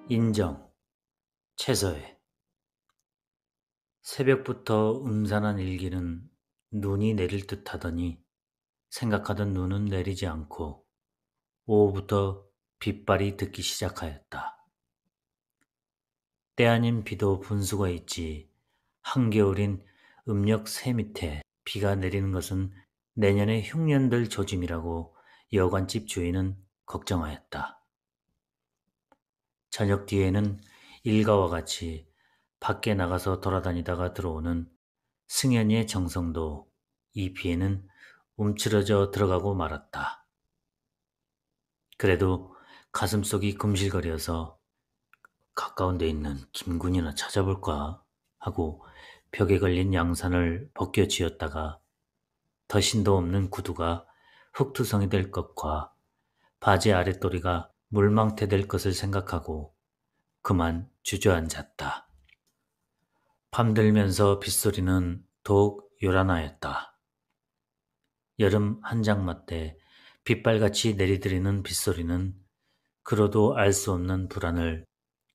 인정, 최서해. 새벽부터 음산한 일기는 눈이 내릴 듯 하더니 생각하던 눈은 내리지 않고 오후부터 빗발이 듣기 시작하였다. 때 아닌 비도 분수가 있지 한겨울인 음력 새 밑에 비가 내리는 것은 내년에 흉년들 조짐이라고 여관집 주인은 걱정하였다. 저녁 뒤에는 일가와 같이 밖에 나가서 돌아다니다가 들어오는 승연이의 정성도 이 비에는 움츠러져 들어가고 말았다. 그래도 가슴속이 금실거려서 가까운 데 있는 김군이나 찾아볼까 하고 벽에 걸린 양산을 벗겨 쥐었다가 더신도 없는 구두가 흙투성이 될 것과 바지 아랫도리가 물망태 될 것을 생각하고 그만 주저앉았다. 밤들면서 빗소리는 더욱 요란하였다. 여름 한장맞대 빗발같이 내리들이는 빗소리는 그로도 알 수 없는 불안을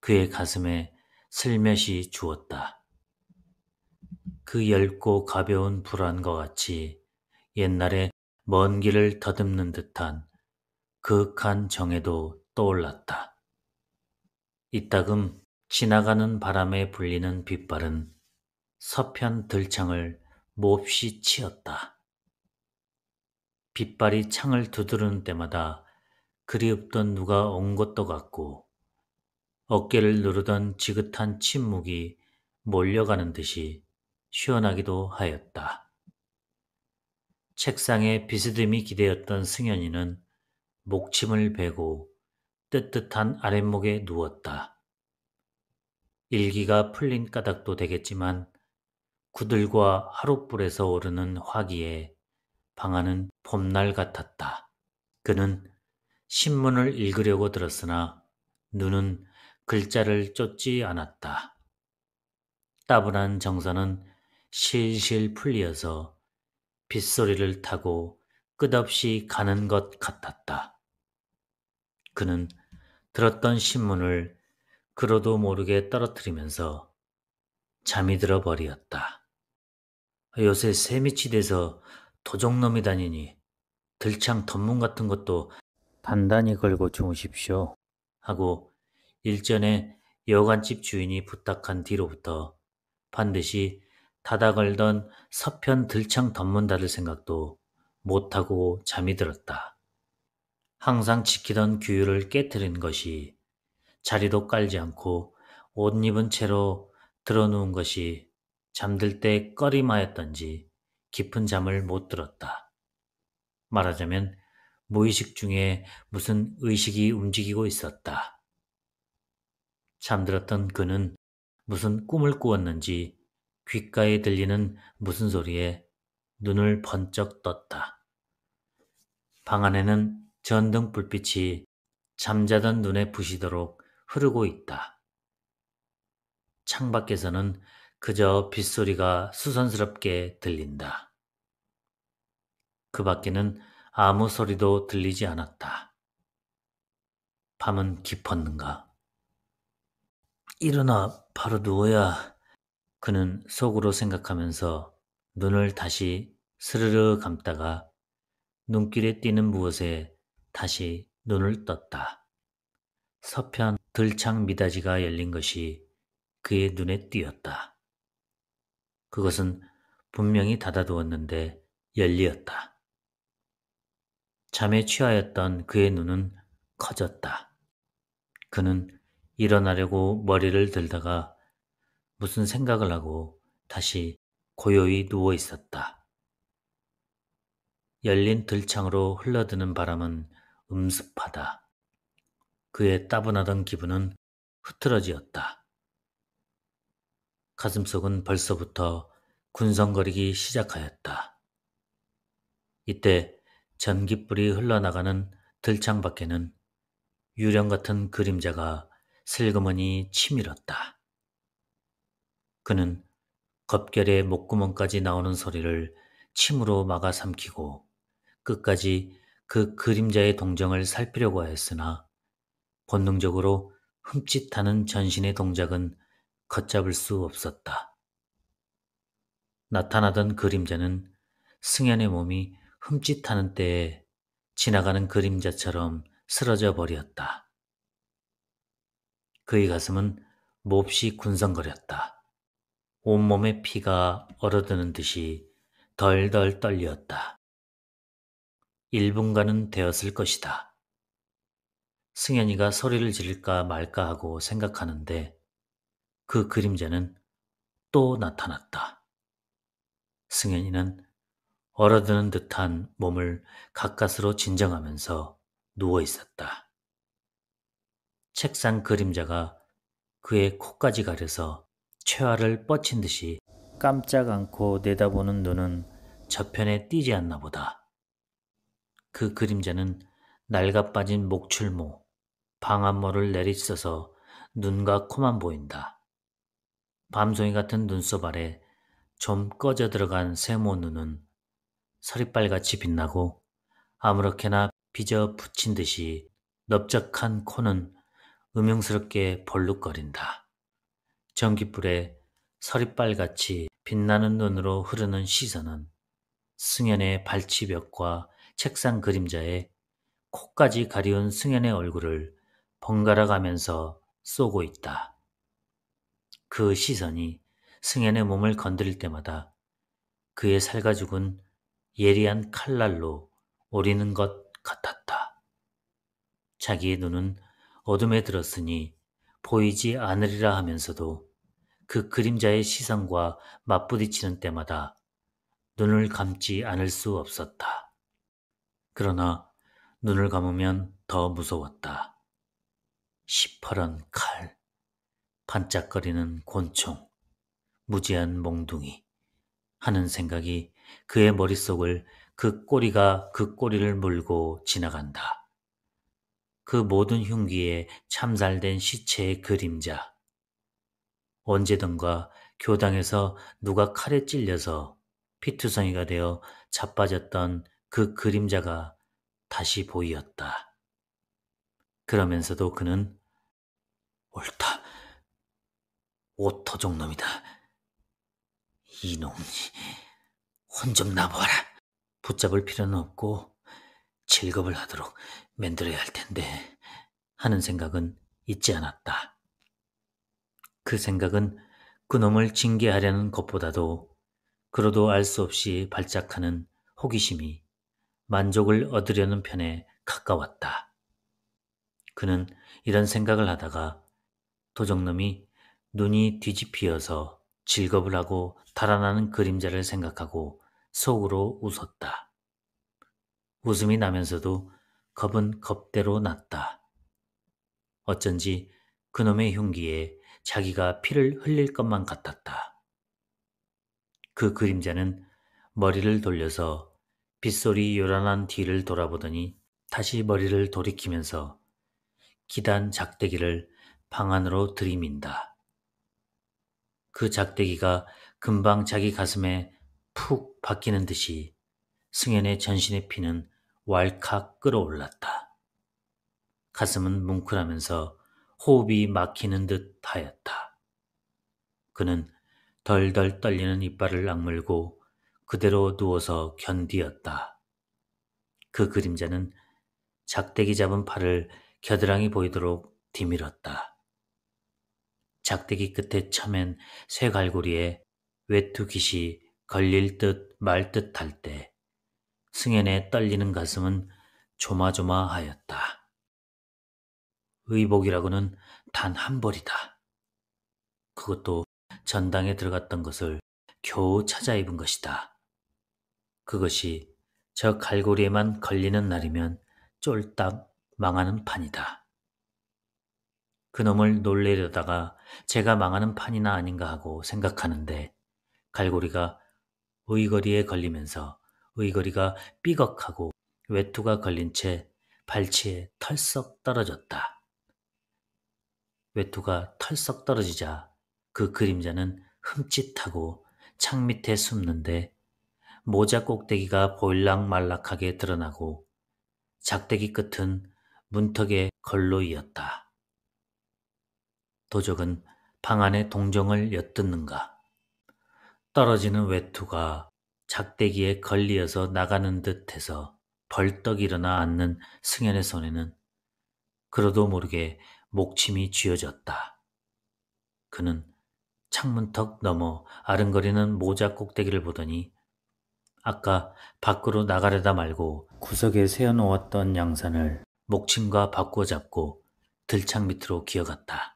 그의 가슴에 슬며시 주었다. 그 얇고 가벼운 불안과 같이 옛날에 먼 길을 더듬는 듯한 그윽한 정에도 떠올랐다. 이따금 지나가는 바람에 불리는 빗발은 서편 들창을 몹시 치었다. 빗발이 창을 두드리는 때마다 그리 없던 누가 온 것도 같고 어깨를 누르던 지긋한 침묵이 몰려가는 듯이 시원하기도 하였다. 책상에 비스듬히 기대었던 승현이는 목침을 베고 뜨뜻한 아랫목에 누웠다. 일기가 풀린 까닭도 되겠지만 구들과 하룻불에서 오르는 화기에 방안은 봄날 같았다. 그는 신문을 읽으려고 들었으나 눈은 글자를 쫓지 않았다. 따분한 정서는 실실 풀리어서 빗소리를 타고 끝없이 가는 것 같았다. 그는 들었던 신문을 그로도 모르게 떨어뜨리면서 잠이 들어 버리었다. 요새 새밑이 돼서 도적놈이 다니니 들창 덧문 같은 것도 단단히 걸고 주무십시오 하고 일전에 여관집 주인이 부탁한 뒤로부터 반드시 닫아 걸던 서편 들창 덧문 닫을 생각도 못하고 잠이 들었다. 항상 지키던 규율을 깨뜨린 것이 자리도 깔지 않고 옷 입은 채로 들어누운 것이 잠들 때 꺼림하였던지 깊은 잠을 못 들었다. 말하자면 무의식 중에 무슨 의식이 움직이고 있었다. 잠들었던 그는 무슨 꿈을 꾸었는지 귓가에 들리는 무슨 소리에 눈을 번쩍 떴다. 방 안에는 전등 불빛이 잠자던 눈에 부시도록 흐르고 있다. 창밖에서는 그저 빗소리가 수선스럽게 들린다. 그 밖에는 아무 소리도 들리지 않았다. 밤은 깊었는가? 일어나 바로 누워야 그는 속으로 생각하면서 눈을 다시 스르르 감다가 눈길에 띄는 무엇에 다시 눈을 떴다. 서편 들창 미닫이가 열린 것이 그의 눈에 띄었다. 그것은 분명히 닫아두었는데 열리었다. 잠에 취하였던 그의 눈은 커졌다. 그는 일어나려고 머리를 들다가 무슨 생각을 하고 다시 고요히 누워 있었다. 열린 들창으로 흘러드는 바람은 음습하다. 그의 따분하던 기분은 흐트러지었다. 가슴속은 벌써부터 군성거리기 시작하였다. 이때 전깃불이 흘러나가는 들창 밖에는 유령 같은 그림자가 슬그머니 치밀었다. 그는 겁결에 목구멍까지 나오는 소리를 침으로 막아 삼키고 끝까지 그 그림자의 동정을 살피려고 하였으나 본능적으로 흠칫하는 전신의 동작은 걷잡을 수 없었다. 나타나던 그림자는 승연의 몸이 흠칫하는 때에 지나가는 그림자처럼 쓰러져 버렸다. 그의 가슴은 몹시 군성거렸다. 온몸의 피가 얼어드는 듯이 덜덜 떨렸다. 1분간은 되었을 것이다. 승연이가 소리를 지를까 말까 하고 생각하는데 그 그림자는 또 나타났다. 승연이는 얼어드는 듯한 몸을 가까스로 진정하면서 누워 있었다. 책상 그림자가 그의 코까지 가려서 최화를 뻗친 듯이 깜짝 않고 내다보는 눈은 저편에 띄지 않나 보다. 그 그림자는 낡아빠진 목출모, 방한모를 내리써서 눈과 코만 보인다. 밤송이 같은 눈썹 아래 좀 꺼져 들어간 세모 눈은 서리빨같이 빛나고 아무렇게나 빚어 붙인 듯이 넓적한 코는 음흉스럽게 벌룩거린다. 전깃불에 서리빨같이 빛나는 눈으로 흐르는 시선은 승연의 발치벽과 책상 그림자에 코까지 가리운 승연의 얼굴을 번갈아 가면서 쏘고 있다. 그 시선이 승연의 몸을 건드릴 때마다 그의 살가죽은 예리한 칼날로 오리는 것 같았다. 자기의 눈은 어둠에 들었으니 보이지 않으리라 하면서도 그 그림자의 시선과 맞부딪히는 때마다 눈을 감지 않을 수 없었다. 그러나 눈을 감으면 더 무서웠다. 시퍼런 칼, 반짝거리는 곤총, 무지한 몽둥이 하는 생각이 그의 머릿속을 그 꼬리가 그 꼬리를 물고 지나간다. 그 모든 흉기에 참살된 시체의 그림자. 언제든가 교당에서 누가 칼에 찔려서 피투성이가 되어 자빠졌던 그 그림자가 다시 보이었다. 그러면서도 그는 옳다. 오토종놈이다. 이놈이 혼 좀 나보아라. 붙잡을 필요는 없고 질겁을 하도록 만들어야 할 텐데 하는 생각은 잊지 않았다. 그 생각은 그놈을 징계하려는 것보다도 그로도 알 수 없이 발작하는 호기심이 만족을 얻으려는 편에 가까웠다. 그는 이런 생각을 하다가 도적놈이 눈이 뒤집히어서 질겁을 하고 달아나는 그림자를 생각하고 속으로 웃었다. 웃음이 나면서도 겁은 겁대로 났다. 어쩐지 그놈의 흉기에 자기가 피를 흘릴 것만 같았다. 그 그림자는 머리를 돌려서 빗소리 요란한 뒤를 돌아보더니 다시 머리를 돌이키면서 기단 작대기를 방 안으로 들이민다. 그 작대기가 금방 자기 가슴에 푹 박히는 듯이 승연의 전신의 피는 왈칵 끓어올랐다. 가슴은 뭉클하면서 호흡이 막히는 듯 하였다. 그는 덜덜 떨리는 이빨을 악물고 그대로 누워서 견디었다. 그 그림자는 작대기 잡은 팔을 겨드랑이 보이도록 디밀었다. 작대기 끝에 쳐맨 쇠갈고리에 외투깃이 걸릴 듯 말 듯 할 때 승연의 떨리는 가슴은 조마조마하였다. 의복이라고는 단 한 벌이다. 그것도 전당에 들어갔던 것을 겨우 찾아 입은 것이다. 그것이 저 갈고리에만 걸리는 날이면 쫄딱 망하는 판이다. 그놈을 놀래려다가 제가 망하는 판이나 아닌가 하고 생각하는데 갈고리가 의거리에 걸리면서 의거리가 삐걱하고 외투가 걸린 채 발치에 털썩 떨어졌다. 외투가 털썩 떨어지자 그 그림자는 흠칫하고 창 밑에 숨는데 모자 꼭대기가 보일락말락하게 드러나고 작대기 끝은 문턱에 걸로 이었다. 도적은 방 안의 동정을 엿듣는가. 떨어지는 외투가 작대기에 걸리어서 나가는 듯해서 벌떡 일어나 앉는 승연의 손에는 그러도 모르게 목침이 쥐어졌다. 그는 창문턱 너머 아른거리는 모자 꼭대기를 보더니 아까 밖으로 나가려다 말고 구석에 세워놓았던 양산을 목침과 바꾸어 잡고 들창 밑으로 기어갔다.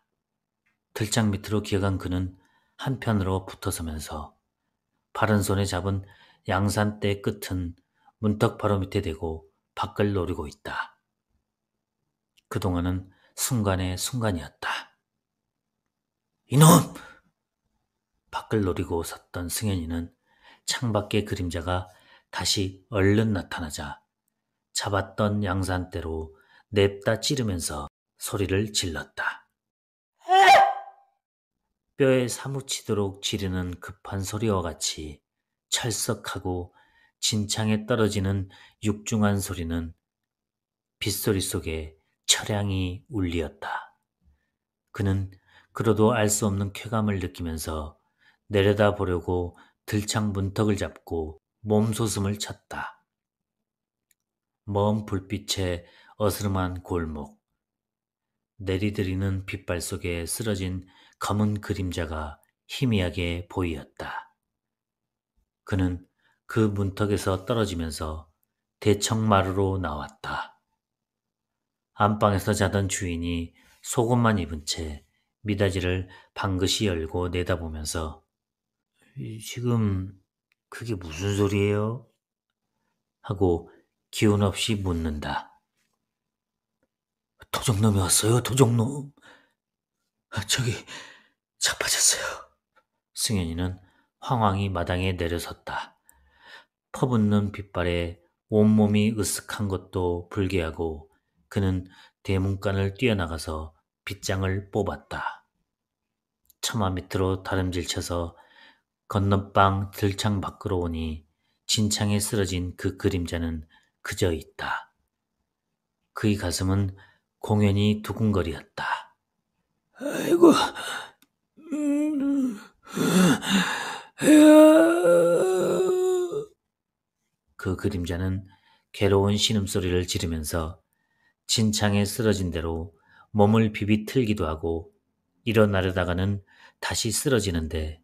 들창 밑으로 기어간 그는 한편으로 붙어서면서 바른 손에 잡은 양산대 끝은 문턱 바로 밑에 대고 밖을 노리고 있다. 그동안은 순간의 순간이었다. 이놈! 밖을 노리고 섰던 승현이는 창밖의 그림자가 다시 얼른 나타나자 잡았던 양산대로 냅다 찌르면서 소리를 질렀다. 뼈에 사무치도록 지르는 급한 소리와 같이 철썩하고 진창에 떨어지는 육중한 소리는 빗소리 속에 처량히 울리었다. 그는 그러도 알 수 없는 쾌감을 느끼면서 내려다보려고 들창 문턱을 잡고 몸소슴을 쳤다. 먼 불빛에 어스름한 골목, 내리들이는 빛발 속에 쓰러진 검은 그림자가 희미하게 보이었다. 그는 그 문턱에서 떨어지면서 대청마루로 나왔다. 안방에서 자던 주인이 속옷만 입은 채 미닫이를 방긋이 열고 내다보면서 지금 그게 무슨 소리예요? 하고 기운 없이 묻는다. 도적놈이 왔어요, 도적놈. 저기 자빠졌어요. 승현이는 황황히 마당에 내려섰다. 퍼붓는 빛발에 온몸이 으쓱한 것도 불개하고 그는 대문간을 뛰어나가서 빗장을 뽑았다. 처마 밑으로 다름질쳐서 건넌방 들창 밖으로 오니 진창에 쓰러진 그 그림자는 그저 있다. 그의 가슴은 공연히 두근거리었다. 아이고, 그 그림자는 괴로운 신음소리를 지르면서 진창에 쓰러진 대로 몸을 비비틀기도 하고 일어나려다가는 다시 쓰러지는데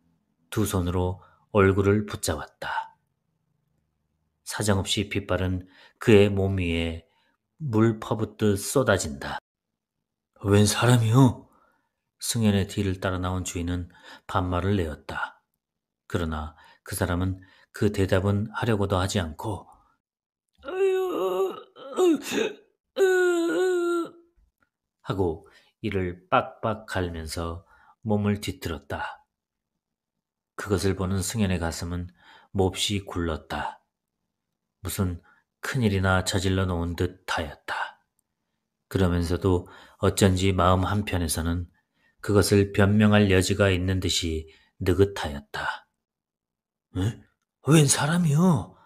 두 손으로 얼굴을 붙잡았다. 사정없이 빗발은 그의 몸 위에 물 퍼붓듯 쏟아진다. 웬 사람이요? 승현의 뒤를 따라 나온 주인은 반말을 내었다. 그러나 그 사람은 그 대답은 하려고도 하지 않고 하고 이를 빡빡 갈면서 몸을 뒤틀었다. 그것을 보는 승현의 가슴은 몹시 굴렀다. 무슨 큰일이나 저질러 놓은 듯 하였다. 그러면서도 어쩐지 마음 한편에서는 그것을 변명할 여지가 있는 듯이 느긋하였다. 에? 웬 사람이요?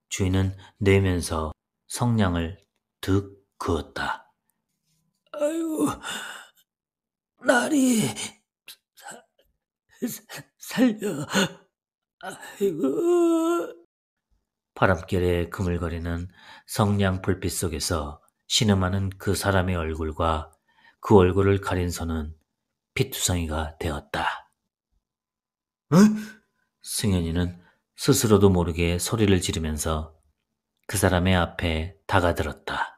주인은 내면서 성냥을 득 그었다. 아유, 나리 살려. 아이고. 바람결에 그물거리는 성냥 불빛 속에서 신음하는 그 사람의 얼굴과 그 얼굴을 가린 손은 피투성이가 되었다. 응? 승현이는 스스로도 모르게 소리를 지르면서 그 사람의 앞에 다가들었다.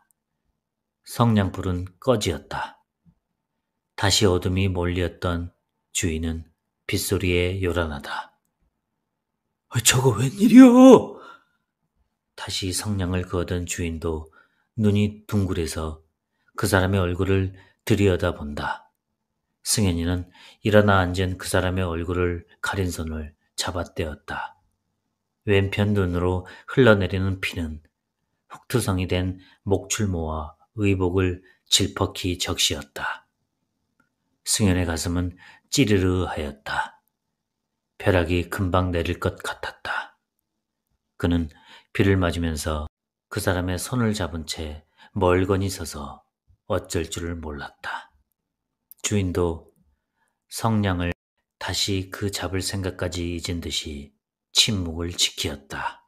성냥불은 꺼지었다. 다시 어둠이 몰렸던 주인은 빗소리에 요란하다. 저거 웬일이요? 다시 성냥을 그어던 주인도 눈이 둥글해서 그 사람의 얼굴을 들여다본다. 승현이는 일어나 앉은 그 사람의 얼굴을 가린 손을 잡아떼었다. 왼편 눈으로 흘러내리는 피는 흙투성이 된 목출모와 의복을 질퍽히 적시었다. 승현의 가슴은 찌르르 하였다. 벼락이 금방 내릴 것 같았다. 그는 비를 맞으면서 그 사람의 손을 잡은 채 멀거니 서서 어쩔 줄을 몰랐다. 주인도 성냥을 다시 그 잡을 생각까지 잊은 듯이 침묵을 지키었다.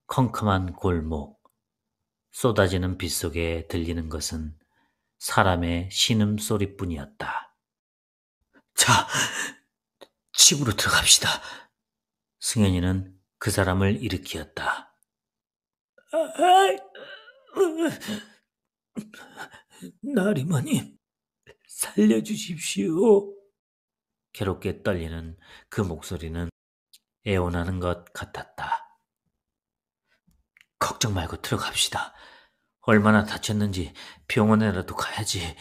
컴컴한 골목, 쏟아지는 빛 속에 들리는 것은 사람의 신음소리뿐이었다. 자, 집으로 들어갑시다. 승현이는 그 사람을 일으키었다. 나리마님, 살려주십시오. 괴롭게 떨리는 그 목소리는 애원하는 것 같았다. 걱정 말고 들어갑시다. 얼마나 다쳤는지 병원에라도 가야지.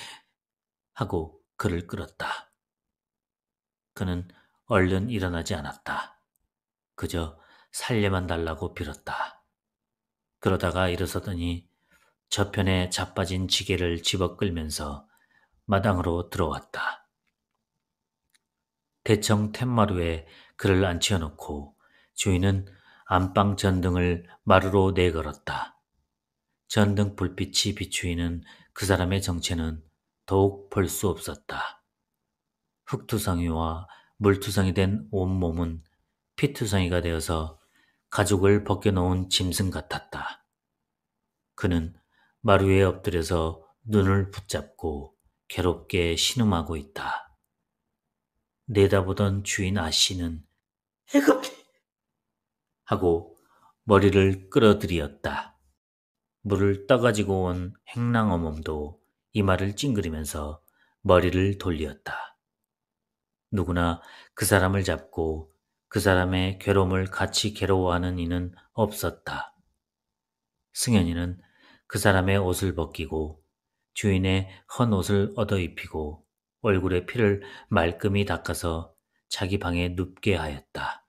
하고 그를 끌었다. 그는 얼른 일어나지 않았다. 그저 살려만 달라고 빌었다. 그러다가 일어서더니 저편에 자빠진 지게를 집어 끌면서 마당으로 들어왔다. 대청 툇마루에 그를 앉혀놓고 주인은 안방 전등을 마루로 내걸었다. 전등 불빛이 비추이는 그 사람의 정체는 더욱 볼 수 없었다. 흙투성이와 물투성이 된 온몸은 피투성이가 되어서 가죽을 벗겨놓은 짐승 같았다. 그는 마루에 엎드려서 눈을 붙잡고 괴롭게 신음하고 있다. 내다보던 주인 아씨는 해금이 하고 머리를 끌어들이었다. 물을 떠가지고 온 행랑어멈도 이마를 찡그리면서 머리를 돌리었다. 누구나 그 사람을 잡고 그 사람의 괴로움을 같이 괴로워하는 이는 없었다. 승현이는 그 사람의 옷을 벗기고 주인의 헌 옷을 얻어 입히고 얼굴에 피를 말끔히 닦아서 자기 방에 눕게 하였다.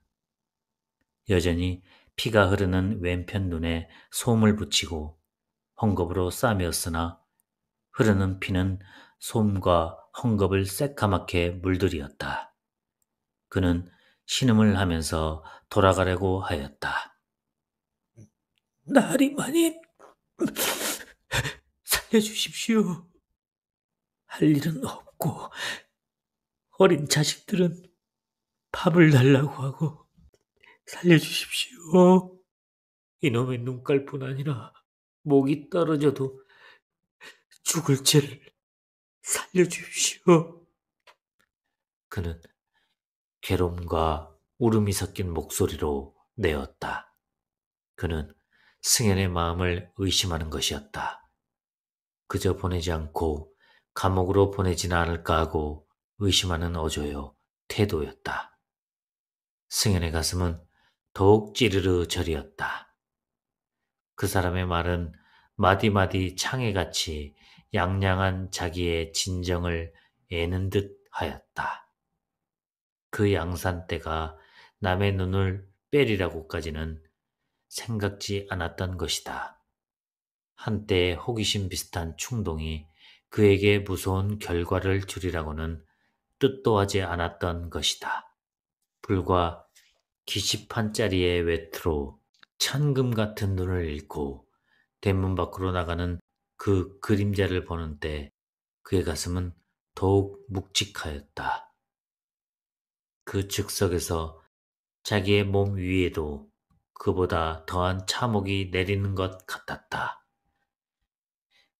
여전히 피가 흐르는 왼편 눈에 솜을 붙이고 헝겊으로 싸매었으나 흐르는 피는 솜과 헝겊을 새까맣게 물들이었다. 그는 신음을 하면서 돌아가려고 하였다. 나리마님, 살려주십시오. 할 일은 없고 어린 자식들은 밥을 달라고 하고 살려주십시오. 이놈의 눈깔뿐 아니라 목이 떨어져도 죽을 죄를 살려주십시오. 그는 괴로움과 울음이 섞인 목소리로 내었다. 그는 승현의 마음을 의심하는 것이었다. 그저 보내지 않고 감옥으로 보내지는 않을까 하고 의심하는 어조요 태도였다. 승현의 가슴은 더욱 찌르르 저리었다. 그 사람의 말은 마디마디 창해같이 양양한 자기의 진정을 애는 듯 하였다. 그 양산대가 남의 눈을 빼리라고까지는 생각지 않았던 것이다. 한때의 호기심 비슷한 충동이 그에게 무서운 결과를 주리라고는 뜻도 하지 않았던 것이다. 불과 기시판짜리의 외투로 천금 같은 눈을 잃고 대문 밖으로 나가는 그 그림자를 보는 때 그의 가슴은 더욱 묵직하였다. 그 즉석에서 자기의 몸 위에도 그보다 더한 참혹이 내리는 것 같았다.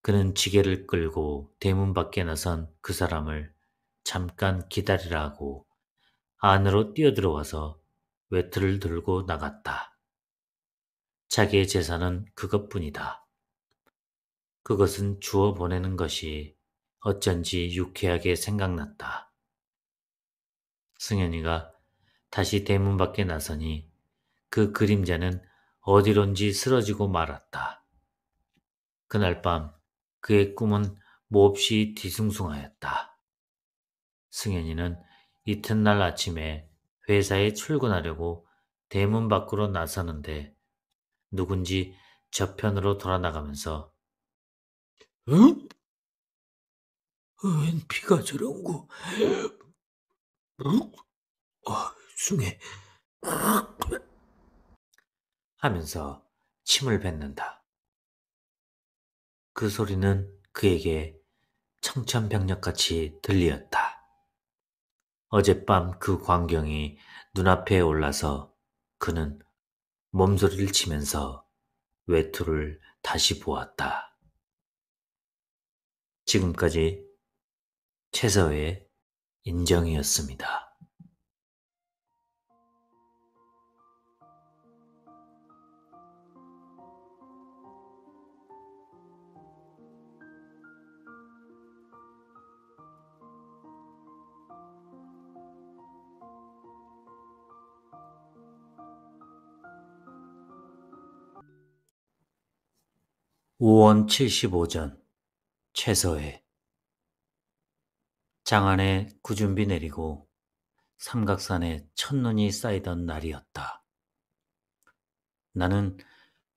그는 지게를 끌고 대문 밖에 나선 그 사람을 잠깐 기다리라 하고 안으로 뛰어들어와서 외투를 들고 나갔다. 자기의 재산은 그것뿐이다. 그것은 주워 보내는 것이 어쩐지 유쾌하게 생각났다. 승현이가 다시 대문 밖에 나서니 그 그림자는 어디론지 쓰러지고 말았다. 그날 밤 그의 꿈은 몹시 뒤숭숭하였다. 승현이는 이튿날 아침에 회사에 출근하려고 대문 밖으로 나서는데 누군지 저편으로 돌아나가면서 응? 웬 피가 저런고? 응? 숭해 하면서 침을 뱉는다. 그 소리는 그에게 청천벽력같이 들리었다. 어젯밤 그 광경이 눈앞에 올라서 그는 몸소리를 치면서 외투를 다시 보았다. 지금까지 최서의 인정이었습니다. 오원 75전 최서의 장안에 구준비 내리고 삼각산에 첫눈이 쌓이던 날이었다. 나는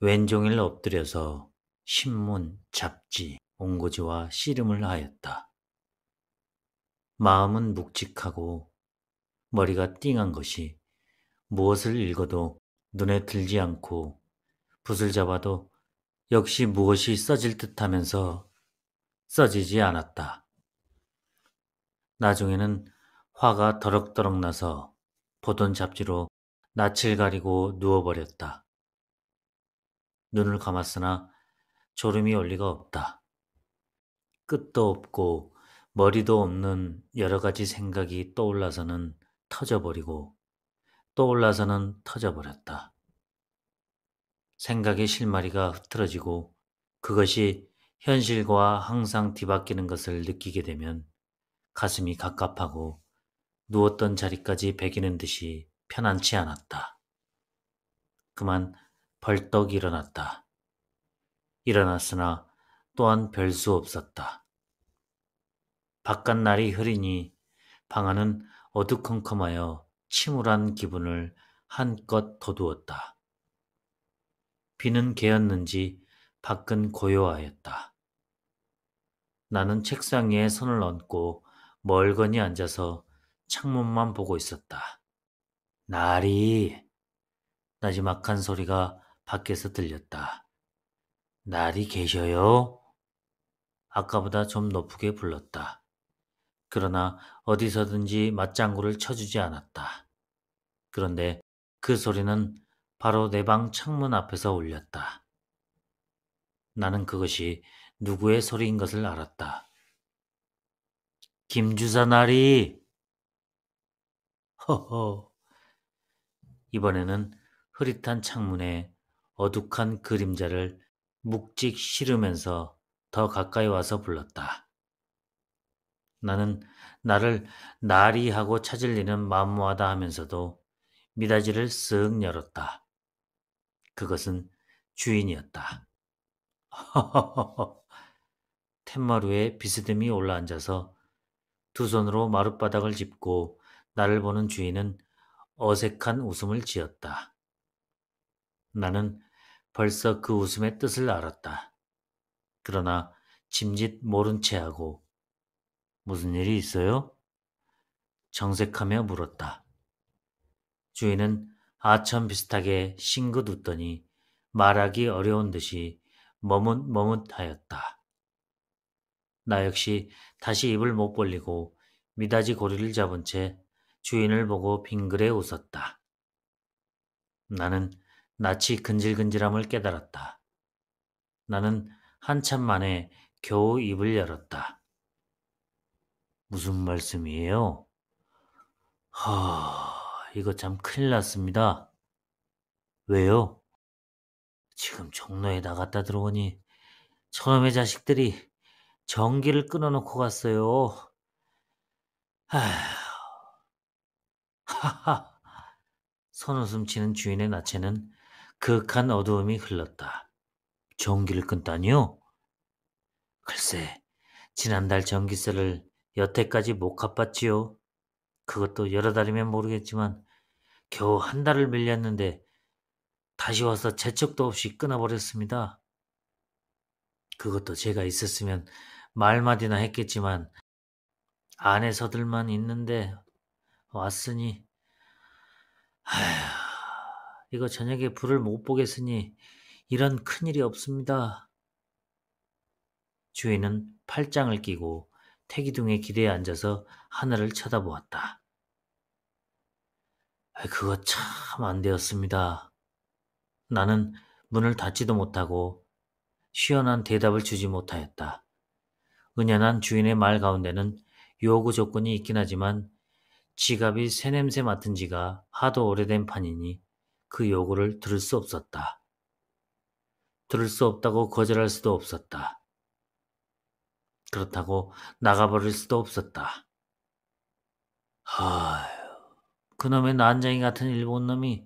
왼종일 엎드려서 신문, 잡지, 온고지와 씨름을 하였다. 마음은 묵직하고 머리가 띵한 것이 무엇을 읽어도 눈에 들지 않고 붓을 잡아도 역시 무엇이 써질 듯하면서 써지지 않았다. 나중에는 화가 더럭더럭 나서 보던 잡지로 낯을 가리고 누워버렸다. 눈을 감았으나 졸음이 올 리가 없다. 끝도 없고 머리도 없는 여러 가지 생각이 떠올라서는 터져버리고 떠올라서는 터져버렸다. 생각의 실마리가 흐트러지고 그것이 현실과 항상 뒤바뀌는 것을 느끼게 되면 가슴이 갑갑하고 누웠던 자리까지 배기는 듯이 편안치 않았다. 그만 벌떡 일어났다. 일어났으나 또한 별 수 없었다. 바깥 날이 흐리니 방 안은 어두컴컴하여 침울한 기분을 한껏 돋우었다. 비는 개었는지 밖은 고요하였다. 나는 책상 위에 손을 얹고 멀거니 앉아서 창문만 보고 있었다. 나리, 나지막한 소리가 밖에서 들렸다. 나리 계셔요? 아까보다 좀 높게 불렀다. 그러나 어디서든지 맞장구를 쳐주지 않았다. 그런데 그 소리는 바로 내 방 창문 앞에서 울렸다. 나는 그것이 누구의 소리인 것을 알았다. 김주사 나리! 허허. 이번에는 흐릿한 창문에 어둑한 그림자를 묵직 실으면서 더 가까이 와서 불렀다. 나는 나를 나리 하고 찾을 리는 만무하다 하면서도 미닫이를 쓱 열었다. 그것은 주인이었다. 허허허허. 텐마루에 비스듬히 올라앉아서 두 손으로 마룻바닥을 짚고 나를 보는 주인은 어색한 웃음을 지었다. 나는 벌써 그 웃음의 뜻을 알았다. 그러나 짐짓 모른 채 하고 무슨 일이 있어요? 정색하며 물었다. 주인은 아천 비슷하게 싱긋 웃더니 말하기 어려운 듯이 머뭇머뭇하였다. 나 역시 다시 입을 못 벌리고 미닫이 고리를 잡은 채 주인을 보고 빙그레 웃었다. 나는 낯이 근질근질함을 깨달았다. 나는 한참 만에 겨우 입을 열었다. 무슨 말씀이에요? 이거 참 큰일 났습니다. 왜요? 지금 종로에 나갔다 들어오니 저놈의 자식들이 전기를 끊어놓고 갔어요. 하하. 선웃음 치는 주인의 낯에는 그윽한 어두움이 흘렀다. 전기를 끊다니요? 글쎄, 지난달 전기세를 여태까지 못 갚았지요. 그것도 여러 달이면 모르겠지만 겨우 한 달을 밀렸는데 다시 와서 재촉도 없이 끊어버렸습니다. 그것도 제가 있었으면 말마디나 했겠지만 안에서들만 있는데 왔으니 이거 저녁에 불을 못 보겠으니 이런 큰일이 없습니다. 주인은 팔짱을 끼고 태기둥에 기대에 앉아서 하늘을 쳐다보았다. 그거 참 안 되었습니다. 나는 문을 닫지도 못하고 시원한 대답을 주지 못하였다. 은연한 주인의 말 가운데는 요구 조건이 있긴 하지만 지갑이 새냄새 맡은 지가 하도 오래된 판이니 그 요구를 들을 수 없었다. 들을 수 없다고 거절할 수도 없었다. 그렇다고 나가버릴 수도 없었다. 그놈의 난장이 같은 일본 놈이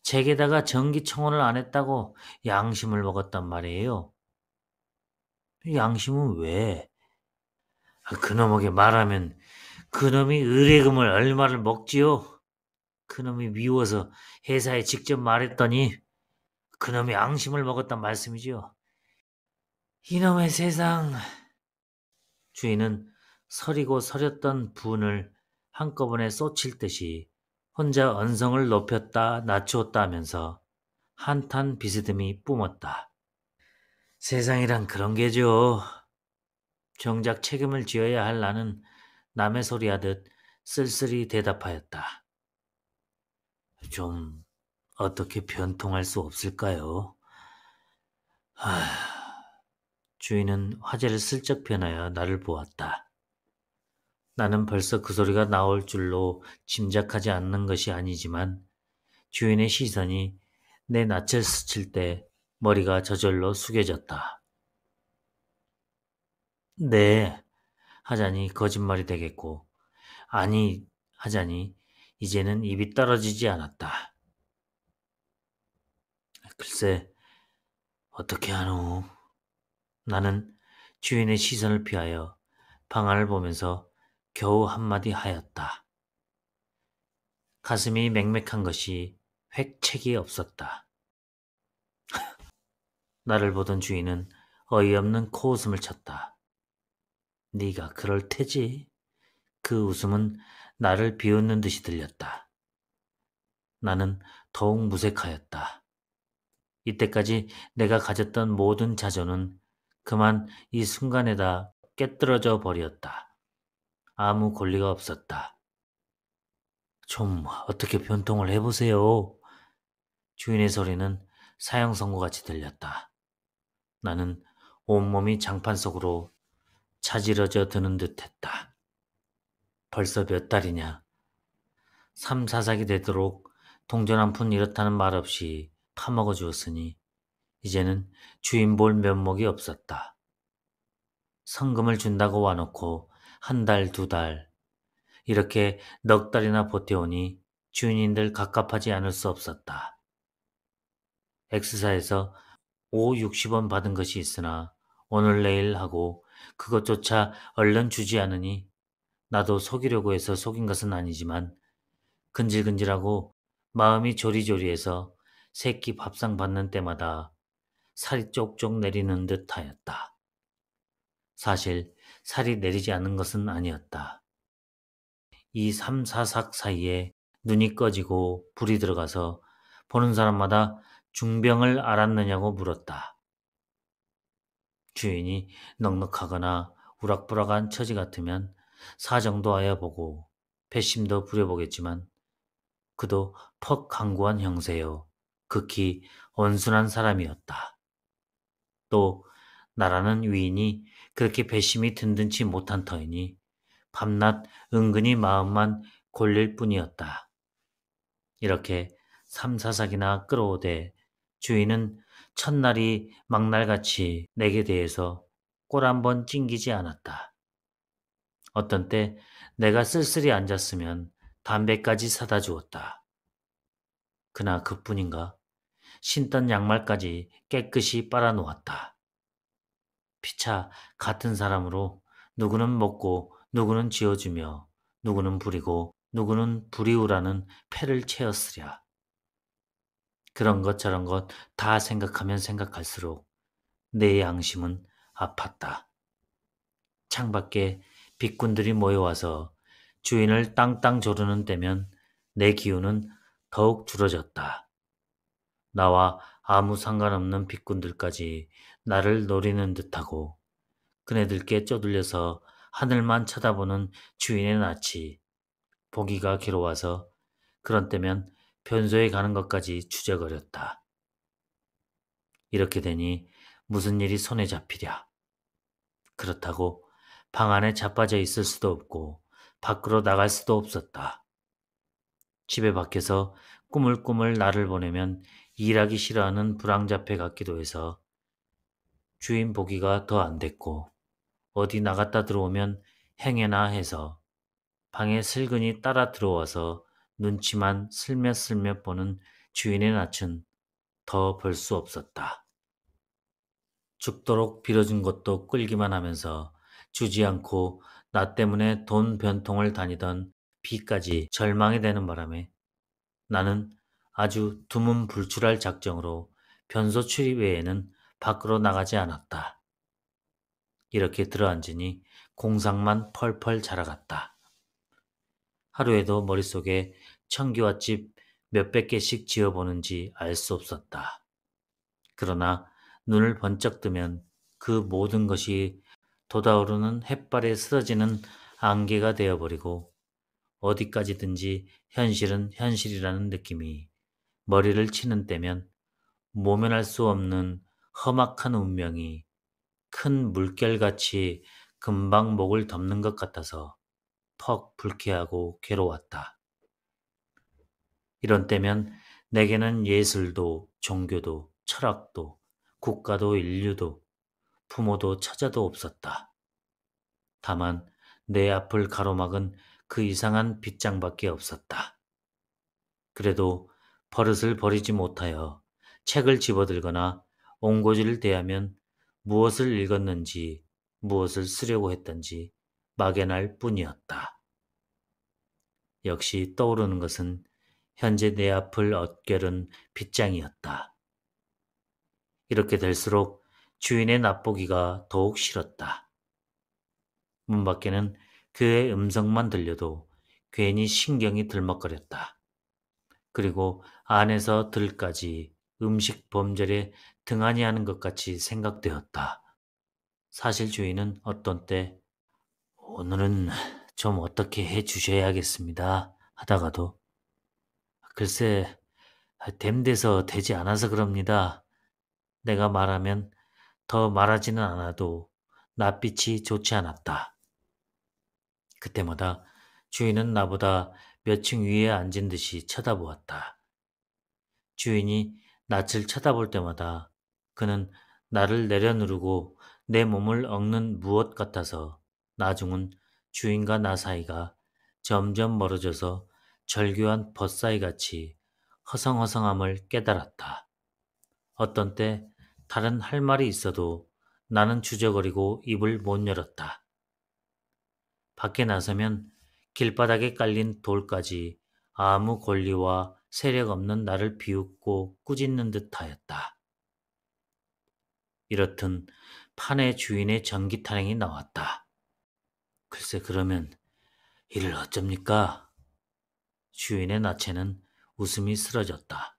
제게다가 전기청혼을 안 했다고 양심을 먹었단 말이에요. 양심은 왜? 그놈에게 말하면 그놈이 의뢰금을 얼마를 먹지요? 그놈이 미워서 회사에 직접 말했더니 그놈이 양심을 먹었단 말씀이지요. 이놈의 세상. 주인은 서리고 서렸던 분을 한꺼번에 쏟칠 듯이 혼자 언성을 높였다 낮추었다 하면서 한탄 비스듬히 뿜었다. 세상이란 그런 게죠. 정작 책임을 지어야 할 나는 남의 소리하듯 쓸쓸히 대답하였다. 좀 어떻게 변통할 수 없을까요? 주인은 화제를 슬쩍 변하여 나를 보았다. 나는 벌써 그 소리가 나올 줄로 짐작하지 않는 것이 아니지만 주인의 시선이 내 낯을 스칠 때 머리가 저절로 숙여졌다. 네, 하자니 거짓말이 되겠고, 아니, 하자니 이제는 입이 떨어지지 않았다. 글쎄, 어떻게 하노? 나는 주인의 시선을 피하여 방안을 보면서 겨우 한마디 하였다. 가슴이 맹맥한 것이 획책이 없었다. 나를 보던 주인은 어이없는 코웃음을 쳤다. 네가 그럴 테지. 그 웃음은 나를 비웃는 듯이 들렸다. 나는 더욱 무색하였다. 이때까지 내가 가졌던 모든 자존은 그만 이 순간에다 깨뜨려져 버렸다. 아무 권리가 없었다. 좀 어떻게 변통을 해보세요. 주인의 소리는 사형 선고같이 들렸다. 나는 온몸이 장판 속으로 차지러져 드는 듯했다. 벌써 몇 달이냐. 3, 4sak이 되도록 동전 한 푼 이렇다는 말 없이 파먹어 주었으니 이제는 주인 볼 면목이 없었다. 성금을 준다고 와놓고 한 달, 두 달, 이렇게 넉 달이나 버텨오니 주인인들 갑갑하지 않을 수 없었다. X사에서 5, 60원 받은 것이 있으나 오늘 내일 하고 그것조차 얼른 주지 않으니 나도 속이려고 해서 속인 것은 아니지만 근질근질하고 마음이 조리조리해서 새끼 밥상 받는 때마다 살이 쪽쪽 내리는 듯 하였다. 사실 살이 내리지 않는 것은 아니었다. 이 3, 4삭 사이에 눈이 꺼지고 불이 들어가서 보는 사람마다 중병을 앓았느냐고 물었다. 주인이 넉넉하거나 우락부락한 처지 같으면 사정도 하여보고 배심도 부려보겠지만 그도 퍽 강구한 형세요. 극히 온순한 사람이었다. 또 나라는 위인이 그렇게 배심이 든든치 못한 터이니 밤낮 은근히 마음만 골릴 뿐이었다. 이렇게 3, 4sak이나 끌어오되 주인은 첫날이 막날같이 내게 대해서 꼴 한 번 찡기지 않았다. 어떤 때 내가 쓸쓸히 앉았으면 담배까지 사다 주었다. 그나 그뿐인가 신던 양말까지 깨끗이 빨아놓았다. 피차 같은 사람으로 누구는 먹고 누구는 지어주며 누구는 부리고 누구는 부리우라는 패를 채웠으랴. 그런 것 저런 것 다 생각하면 생각할수록 내 양심은 아팠다. 창밖에 빅군들이 모여와서 주인을 땅땅 조르는 때면 내 기운은 더욱 줄어졌다. 나와 아무 상관없는 빅군들까지 나를 노리는 듯하고 그네들께 쪼들려서 하늘만 쳐다보는 주인의 낯이 보기가 괴로워서 그런 때면 변소에 가는 것까지 주저거렸다. 이렇게 되니 무슨 일이 손에 잡히랴. 그렇다고 방 안에 자빠져 있을 수도 없고 밖으로 나갈 수도 없었다. 집에 밖에서 꾸물꾸물 나를 보내면 일하기 싫어하는 불황자패 같기도 해서 주인 보기가 더 안 됐고 어디 나갔다 들어오면 행여나 해서 방에 슬근히 따라 들어와서 눈치만 슬며슬며 보는 주인의 낯은 더 볼 수 없었다. 죽도록 빌어준 것도 끌기만 하면서 주지 않고 나 때문에 돈 변통을 다니던 비까지 절망이 되는 바람에 나는 아주 두문불출할 작정으로 변소 출입 외에는 밖으로 나가지 않았다. 이렇게 들어앉으니 공상만 펄펄 자라갔다. 하루에도 머릿속에 청기와집 몇백 개씩 지어보는지 알 수 없었다. 그러나 눈을 번쩍 뜨면 그 모든 것이 돋아오르는 햇발에 쓰러지는 안개가 되어버리고 어디까지든지 현실은 현실이라는 느낌이 머리를 치는 때면 모면할 수 없는 험악한 운명이 큰 물결같이 금방 목을 덮는 것 같아서 퍽 불쾌하고 괴로웠다. 이런 때면 내게는 예술도 종교도 철학도 국가도 인류도 부모도 처자도 없었다. 다만 내 앞을 가로막은 그 이상한 빗장밖에 없었다. 그래도 버릇을 버리지 못하여 책을 집어들거나 옹고지를 대하면 무엇을 읽었는지 무엇을 쓰려고 했던지 막연할 뿐이었다. 역시 떠오르는 것은 현재 내 앞을 엇결은 빗장이었다. 이렇게 될수록 주인의 낯보기가 더욱 싫었다. 문 밖에는 그의 음성만 들려도 괜히 신경이 들먹거렸다. 그리고 안에서 들까지 음식 범절에 등한히 하는 것 같이 생각되었다. 사실 주인은 어떤 때 오늘은 좀 어떻게 해 주셔야겠습니다 하다가도 글쎄 됨돼서 되지 않아서 그럽니다. 내가 말하면 더 말하지는 않아도 낯빛이 좋지 않았다. 그때마다 주인은 나보다 몇 층 위에 앉은 듯이 쳐다보았다. 주인이 낯을 쳐다볼 때마다 그는 나를 내려누르고 내 몸을 엉는 무엇 같아서 나중은 주인과 나 사이가 점점 멀어져서 절교한 벗사이같이 허성허성함을 깨달았다. 어떤 때 다른 할 말이 있어도 나는 주저거리고 입을 못 열었다. 밖에 나서면 길바닥에 깔린 돌까지 아무 권리와 세력 없는 나를 비웃고 꾸짖는 듯 하였다. 이렇든 판의 주인의 전기탄핵이 나왔다. 글쎄 그러면 이를 어쩝니까? 주인의 낯에는 웃음이 쓰러졌다.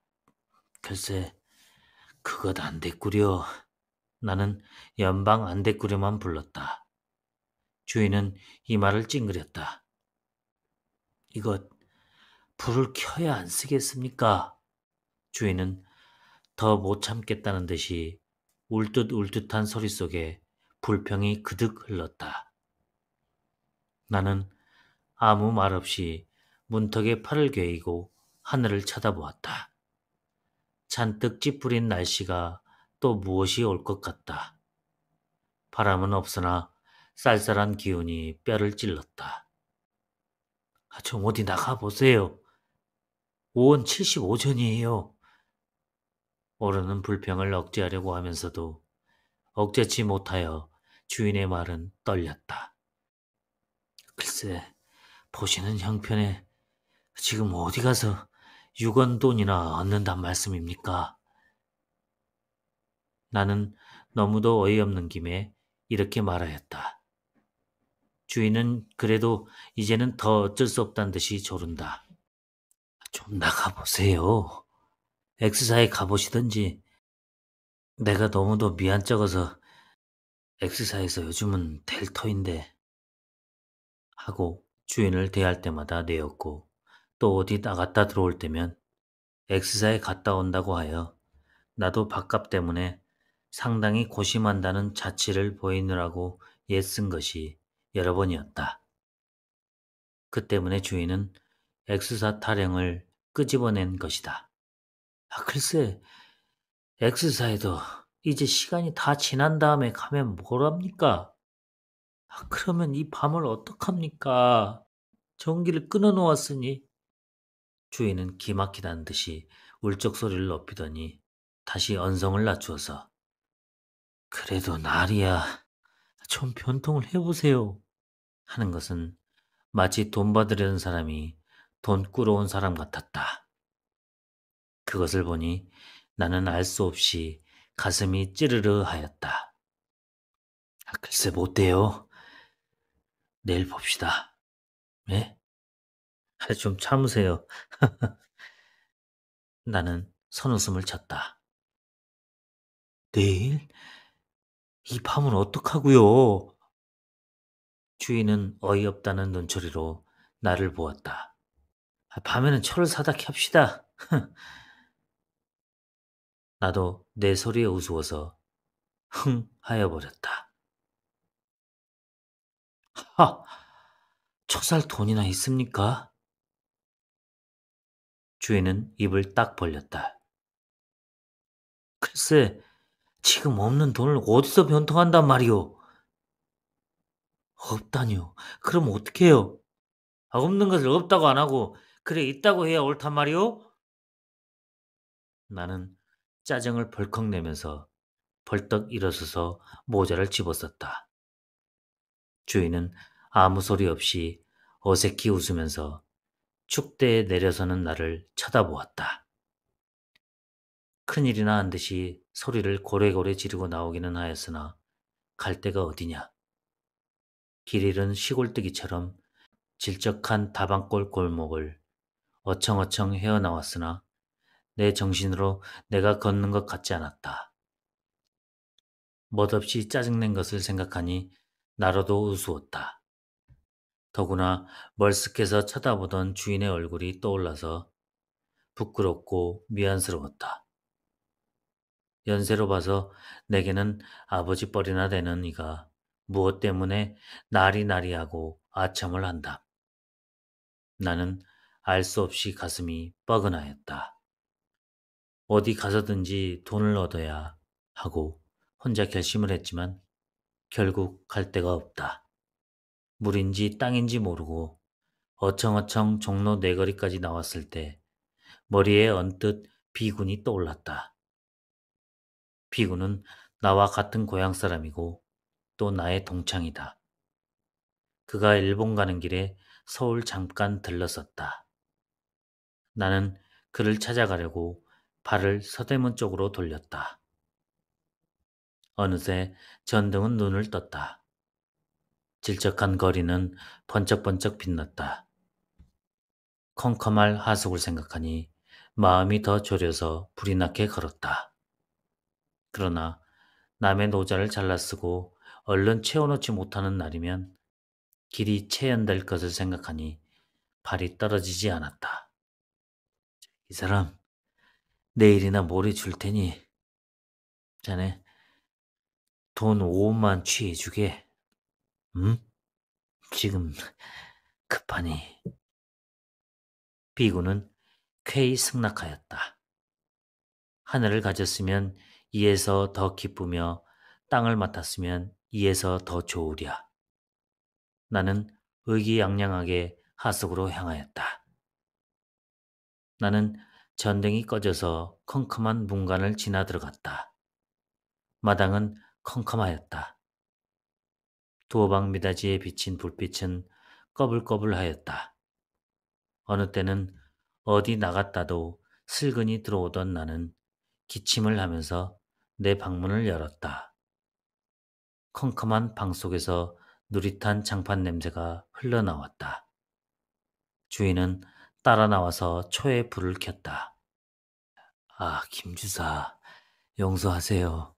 글쎄 그것 안 됐구려. 나는 연방 안 됐구려만 불렀다. 주인은 이 말을 찡그렸다. 이것 불을 켜야 안 쓰겠습니까? 주인은 더 못 참겠다는 듯이 울듯울듯한 소리 속에 불평이 그득 흘렀다. 나는 아무 말 없이 문턱에 팔을 괴이고 하늘을 쳐다보았다. 잔뜩 찌푸린 날씨가 또 무엇이 올 것 같다. 바람은 없으나 쌀쌀한 기운이 뼈를 찔렀다. 좀 어디 나가보세요. 5원 75전이에요. 오르는 불평을 억제하려고 하면서도 억제치 못하여 주인의 말은 떨렸다. 글쎄, 보시는 형편에 지금 어디 가서 6원 돈이나 얻는단 말씀입니까? 나는 너무도 어이없는 김에 이렇게 말하였다. 주인은 그래도 이제는 더 어쩔 수 없단 듯이 조른다. 좀 나가보세요. X사에 가보시던지. 내가 너무도 미안쩍어서 X사에서 요즘은 될 터인데 하고 주인을 대할 때마다 내었고 또 어디 나갔다 들어올 때면 X사에 갔다 온다고 하여 나도 밥값 때문에 상당히 고심한다는 자취를 보이느라고 애쓴 것이 여러 번이었다. 그 때문에 주인은 X사 타령을 끄집어낸 것이다. 아, 글쎄, X사에도 이제 시간이 다 지난 다음에 가면 뭐랍니까? 아, 그러면 이 밤을 어떡합니까? 전기를 끊어 놓았으니. 주인은 기막히다는 듯이 울적 소리를 높이더니 다시 언성을 낮추어서 그래도 날이야 좀 변통을 해보세요 하는 것은 마치 돈 받으려는 사람이 돈 꾸러온 사람 같았다. 그것을 보니 나는 알 수 없이 가슴이 찌르르 하였다. 아, 글쎄 못 돼요. 내일 봅시다. 네? 아, 좀 참으세요. 나는 선웃음을 쳤다. 내일? 이 밤은 어떡하고요? 주인은 어이없다는 눈초리로 나를 보았다. 아, 밤에는 철을 사다 켭시다. 나도 내 소리에 우스워서 흥 하여 버렸다. 하! 초살 돈이나 있습니까? 주인은 입을 딱 벌렸다. 글쎄, 지금 없는 돈을 어디서 변통한단 말이오? 없다니요. 그럼 어떡해요? 아, 없는 것을 없다고 안 하고 그래 있다고 해야 옳단 말이오? 나는 짜증을 벌컥 내면서 벌떡 일어서서 모자를 집어썼다. 주인은 아무 소리 없이 어색히 웃으면서 축대에 내려서는 나를 쳐다보았다. 큰일이나 한 듯이 소리를 고래고래 지르고 나오기는 하였으나 갈 데가 어디냐. 길 잃은 시골뜨기처럼 질적한 다방골 골목을 어청어청 헤어나왔으나 내 정신으로 내가 걷는 것 같지 않았다. 멋없이 짜증낸 것을 생각하니 나로도 우스웠다. 더구나 멀쓱해서 쳐다보던 주인의 얼굴이 떠올라서 부끄럽고 미안스러웠다. 연세로 봐서 내게는 아버지 뻘이나 되는 이가 무엇 때문에 나리나리하고 아첨을 한다. 나는 알 수 없이 가슴이 뻐근하였다. 어디 가서든지 돈을 얻어야 하고 혼자 결심을 했지만 결국 갈 데가 없다. 물인지 땅인지 모르고 어청어청 종로 네거리까지 나왔을 때 머리에 언뜻 비군이 떠올랐다. 비군은 나와 같은 고향 사람이고 또 나의 동창이다. 그가 일본 가는 길에 서울 잠깐 들렀었다. 나는 그를 찾아가려고 발을 서대문 쪽으로 돌렸다. 어느새 전등은 눈을 떴다. 질적한 거리는 번쩍번쩍 빛났다. 컴컴할 하숙을 생각하니 마음이 더 졸여서 불이 나게 걸었다. 그러나 남의 노자를 잘라 쓰고 얼른 채워놓지 못하는 날이면 길이 체연될 것을 생각하니 발이 떨어지지 않았다. 이 사람 내일이나 모레 줄 테니 자네 돈 5원만 취해주게. 응? 지금 급하니. 비구는 쾌히 승낙하였다. 하늘을 가졌으면 이에서 더 기쁘며 땅을 맡았으면 이에서 더 좋으랴. 나는 의기양양하게 하숙으로 향하였다. 나는 전등이 꺼져서 컴컴한 문간을 지나 들어갔다. 마당은 컴컴하였다. 두어 방 미닫이에 비친 불빛은 꺼불꺼불하였다. 어느 때는 어디 나갔다도 슬근히 들어오던 나는 기침을 하면서 내 방문을 열었다. 컴컴한 방 속에서 누릿한 장판 냄새가 흘러나왔다. 주인은 따라 나와서 초에 불을 켰다. 아, 김주사, 용서하세요.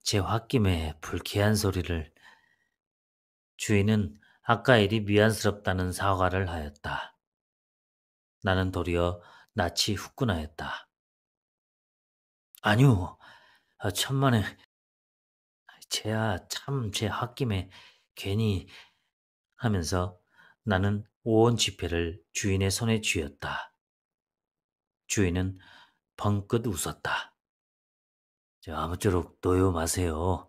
제 홧김에 불쾌한 소리를. 주인은 아까 일이 미안스럽다는 사과를 하였다. 나는 도리어 낯이 후끈하였다. 아니요, 천만에, 쟤야 참 제 홧김에 괜히 하면서 나는 5원 지폐를 주인의 손에 쥐었다. 주인은 벙긋 웃었다. 아무쪼록 노요 마세요.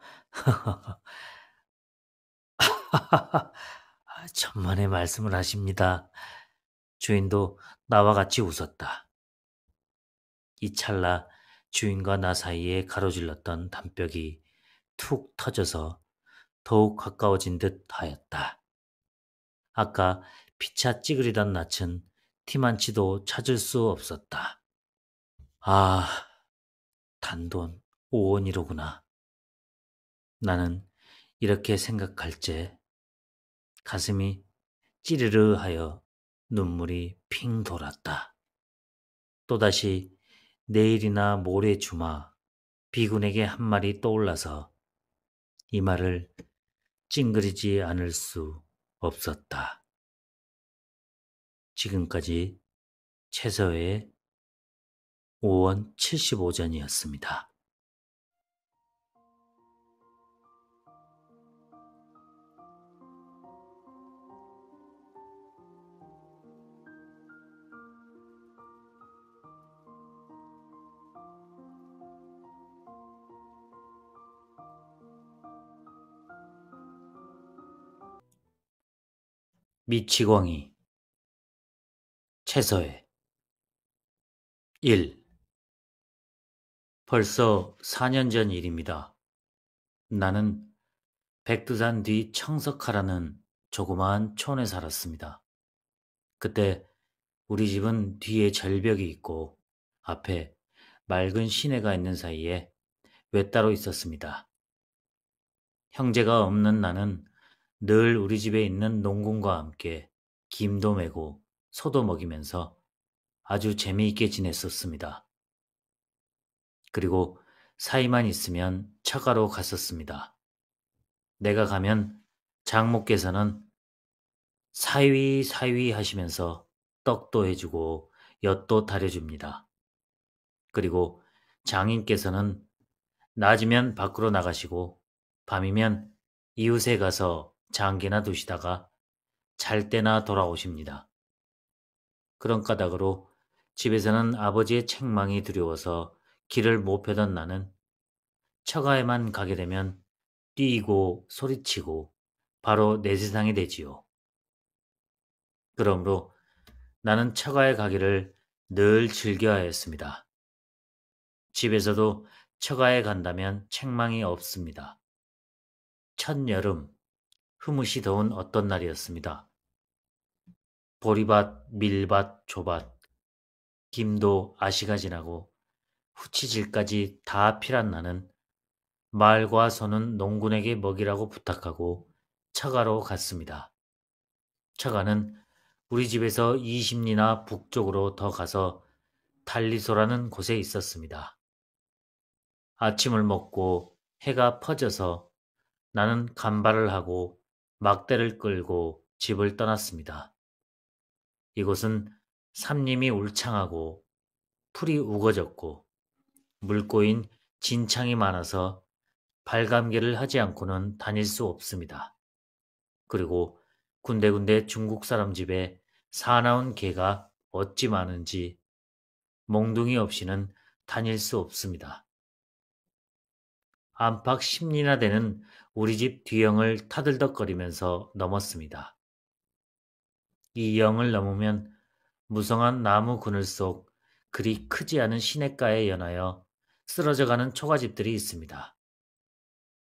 천만의 말씀을 하십니다. 주인도 나와 같이 웃었다. 이 찰나 주인과 나 사이에 가로질렀던 담벽이 툭 터져서 더욱 가까워진 듯 하였다. 아까 피차 찌그리던 낯은 티만치도 찾을 수 없었다. 아, 단돈 5원이로구나. 나는 이렇게 생각할째 가슴이 찌르르 하여 눈물이 핑 돌았다. 또다시 내일이나 모레 주마 비군에게 한 말이 떠올라서 이 말을 찡그리지 않을 수 없었다. 지금까지 최서의 5원 75전이었습니다. 미치광이 최서의 1. 벌써 4년 전 일입니다. 나는 백두산 뒤 청석하라는 조그마한 촌에 살았습니다. 그때 우리 집은 뒤에 절벽이 있고 앞에 맑은 시내가 있는 사이에 외따로 있었습니다. 형제가 없는 나는 늘 우리 집에 있는 농군과 함께 김도 메고 소도 먹이면서 아주 재미있게 지냈었습니다. 그리고 사이만 있으면 처가로 갔었습니다. 내가 가면 장모께서는 사위 사위 하시면서 떡도 해주고 엿도 다려줍니다. 그리고 장인께서는 낮이면 밖으로 나가시고 밤이면 이웃에 가서 장기나 두시다가 잘 때나 돌아오십니다. 그런 까닭으로 집에서는 아버지의 책망이 두려워서 길을 못 펴던 나는 처가에만 가게 되면 뛰고 소리치고 바로 내 세상이 되지요. 그러므로 나는 처가에 가기를 늘 즐겨하였습니다. 집에서도 처가에 간다면 책망이 없습니다. 첫여름, 흐뭇이 더운 어떤 날이었습니다. 보리밭, 밀밭, 조밭, 김도 아시가 지나고 후치질까지 다 필한 나는 말과 소는 농군에게 먹이라고 부탁하고 처가로 갔습니다. 처가는 우리 집에서 20리나 북쪽으로 더 가서 달리소라는 곳에 있었습니다. 아침을 먹고 해가 퍼져서 나는 간발을 하고 막대를 끌고 집을 떠났습니다. 이곳은 삼림이 울창하고 풀이 우거졌고 물고인 진창이 많아서 발감기를 하지 않고는 다닐 수 없습니다. 그리고 군데군데 중국 사람 집에 사나운 개가 어찌 많은지 몽둥이 없이는 다닐 수 없습니다. 안팎 10리나 되는 우리 집 뒤영을 타들덕거리면서 넘었습니다. 이 영을 넘으면 무성한 나무 그늘 속 그리 크지 않은 시냇가에 연하여 쓰러져가는 초가집들이 있습니다.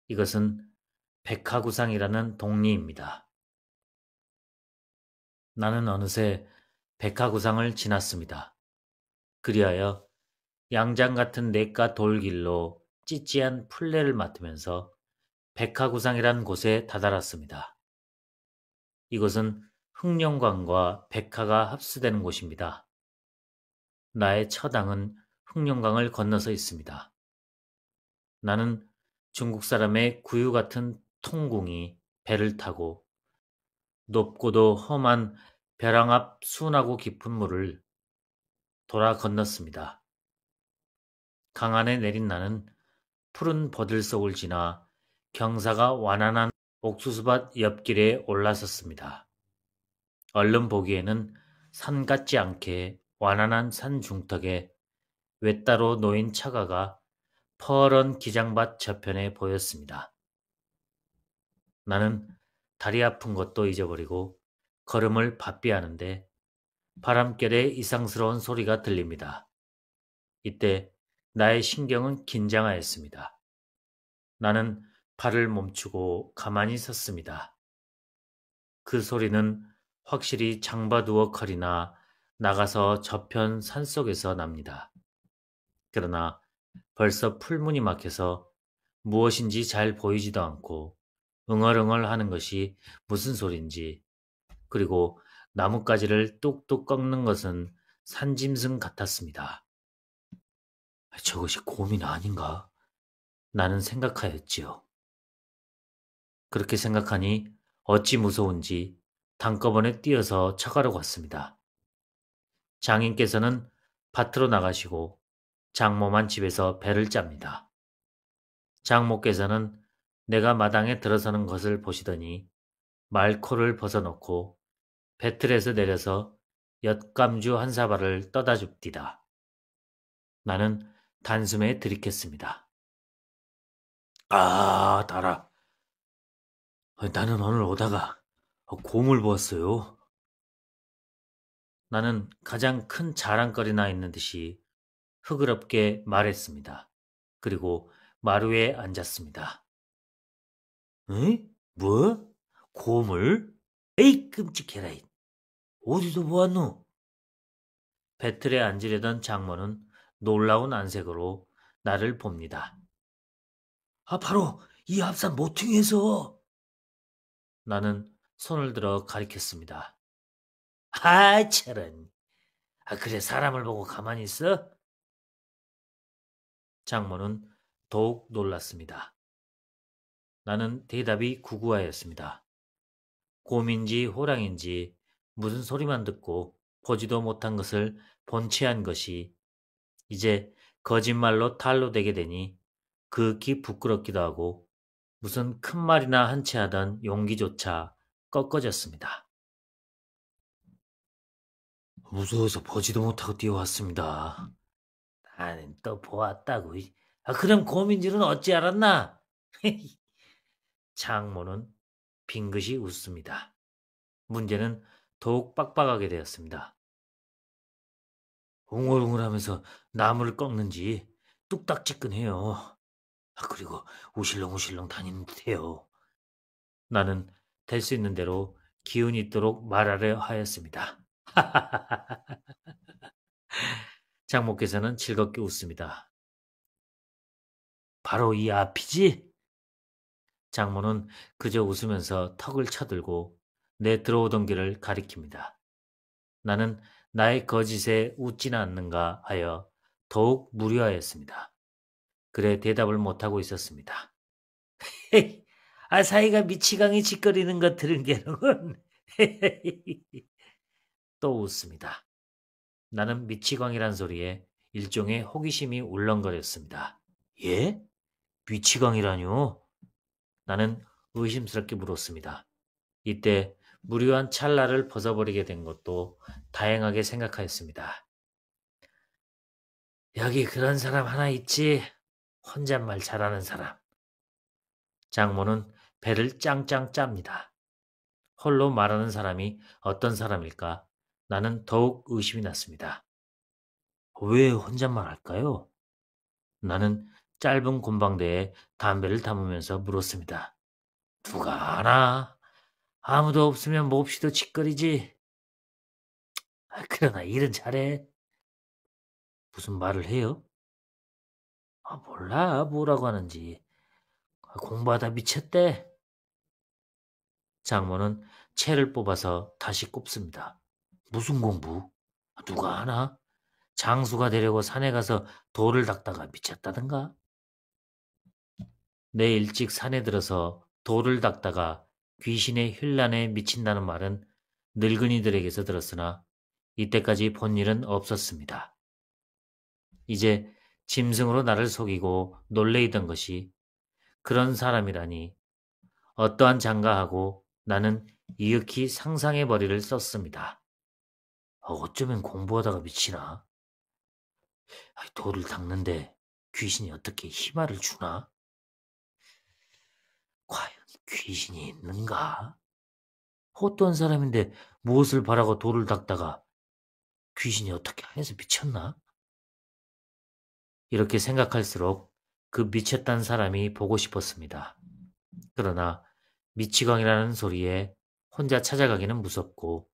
이것은 백화구상이라는 동리입니다. 나는 어느새 백화구상을 지났습니다. 그리하여 양장 같은 냇가 돌길로 찌찌한 풀레를 맡으면서 백화구상이란 곳에 다다랐습니다. 이곳은 흑룡강과 백화가 합수되는 곳입니다. 나의 처당은 흑룡강을 건너서 있습니다. 나는 중국 사람의 구유 같은 통궁이 배를 타고 높고도 험한 벼랑 앞 순하고 깊은 물을 돌아 건넜습니다. 강안에 내린 나는 푸른 버들 속을 지나 경사가 완환한 옥수수밭 옆길에 올라섰습니다. 얼른 보기에는 산 같지 않게 완환한 산 중턱에 외따로 놓인 차가가 퍼런 기장밭 저편에 보였습니다. 나는 다리 아픈 것도 잊어버리고 걸음을 바삐 하는데 바람결에 이상스러운 소리가 들립니다. 이때 나의 신경은 긴장하였습니다. 나는 발을 멈추고 가만히 섰습니다. 그 소리는 확실히 장바두어커리나 나가서 저편 산속에서 납니다. 그러나 벌써 풀문이 막혀서 무엇인지 잘 보이지도 않고 응얼응얼 하는 것이 무슨 소린지, 그리고 나뭇가지를 뚝뚝 꺾는 것은 산짐승 같았습니다. 저것이 곰이 아닌가? 나는 생각하였지요. 그렇게 생각하니 어찌 무서운지 단꺼번에 뛰어서 처가로 갔습니다. 장인께서는 밭으로 나가시고 장모만 집에서 배를 짭니다. 장모께서는 내가 마당에 들어서는 것을 보시더니 말코를 벗어놓고 배틀에서 내려서 엿감주 한 사발을 떠다 줍디다. 나는 단숨에 들이켰습니다. 아, 달아. 나는 오늘 오다가 곰을 보았어요. 나는 가장 큰 자랑거리나 있는 듯이 흐그럽게 말했습니다. 그리고 마루에 앉았습니다. 에? 뭐? 곰을? 에이, 끔찍해라. 어디서 보았노? 배틀에 앉으려던 장모는 놀라운 안색으로 나를 봅니다. 바로 이 앞산 모퉁이에서. 나는 손을 들어 가리켰습니다. 차런. 그래 사람을 보고 가만히 있어? 장모는 더욱 놀랐습니다. 나는 대답이 구구하였습니다. 곰인지 호랑인지 무슨 소리만 듣고 보지도 못한 것을 본체한 것이 이제 거짓말로 탈로 되게 되니 극히 부끄럽기도 하고 무슨 큰 말이나 한 채 하던 용기조차 꺾어졌습니다. 무서워서 보지도 못하고 뛰어왔습니다. 나는 또 보았다고. 그럼 곰인지는 어찌 알았나? 장모는 빙긋이 웃습니다. 문제는 더욱 빡빡하게 되었습니다. 웅얼웅얼하면서 나무를 꺾는지 뚝딱지근해요. 그리고 우실렁우실렁 다니는 듯해요. 나는 될 수 있는 대로 기운 있도록 말하려 하였습니다. 장모께서는 즐겁게 웃습니다. 바로 이 앞이지? 장모는 그저 웃으면서 턱을 쳐들고 내 들어오던 길을 가리킵니다. 나는 나의 거짓에 웃지는 않는가 하여 더욱 무료하였습니다. 그래 대답을 못하고 있었습니다. 사이가 미치광이 짓거리는 것 들은 게는 또 웃습니다. 나는 미치광이란 소리에 일종의 호기심이 울렁거렸습니다. 예? 미치광이라뇨? 나는 의심스럽게 물었습니다. 이때 무료한 찰나를 벗어버리게 된 것도 다행하게 생각하였습니다. 여기 그런 사람 하나 있지. 혼잣말 잘하는 사람. 장모는 배를 짱짱 짭니다. 홀로 말하는 사람이 어떤 사람일까? 나는 더욱 의심이 났습니다. 왜 혼잣말 할까요? 나는 짧은 곰방대에 담배를 담으면서 물었습니다. 누가 아나? 아무도 없으면 몹시도 짓거리지. 그러나 일은 잘해. 무슨 말을 해요? 몰라. 뭐라고 하는지. 공부하다 미쳤대. 장모는 채를 뽑아서 다시 꼽습니다. 무슨 공부? 누가 아나? 장수가 되려고 산에 가서 돌을 닦다가 미쳤다던가? 내 일찍 산에 들어서 돌을 닦다가 귀신의 힐난에 미친다는 말은 늙은이들에게서 들었으나 이때까지 본 일은 없었습니다. 이제 짐승으로 나를 속이고 놀래이던 것이 그런 사람이라니 어떠한 장가하고 나는 이윽히 상상의 머리를 썼습니다. 어쩌면 공부하다가 미치나? 돌을 닦는데 귀신이 어떻게 희마를 주나? 과연 귀신이 있는가? 어떤 사람인데 무엇을 바라고 돌을 닦다가 귀신이 어떻게 하에서 미쳤나? 이렇게 생각할수록 그 미쳤단 사람이 보고 싶었습니다. 그러나 미치광이라는 소리에 혼자 찾아가기는 무섭고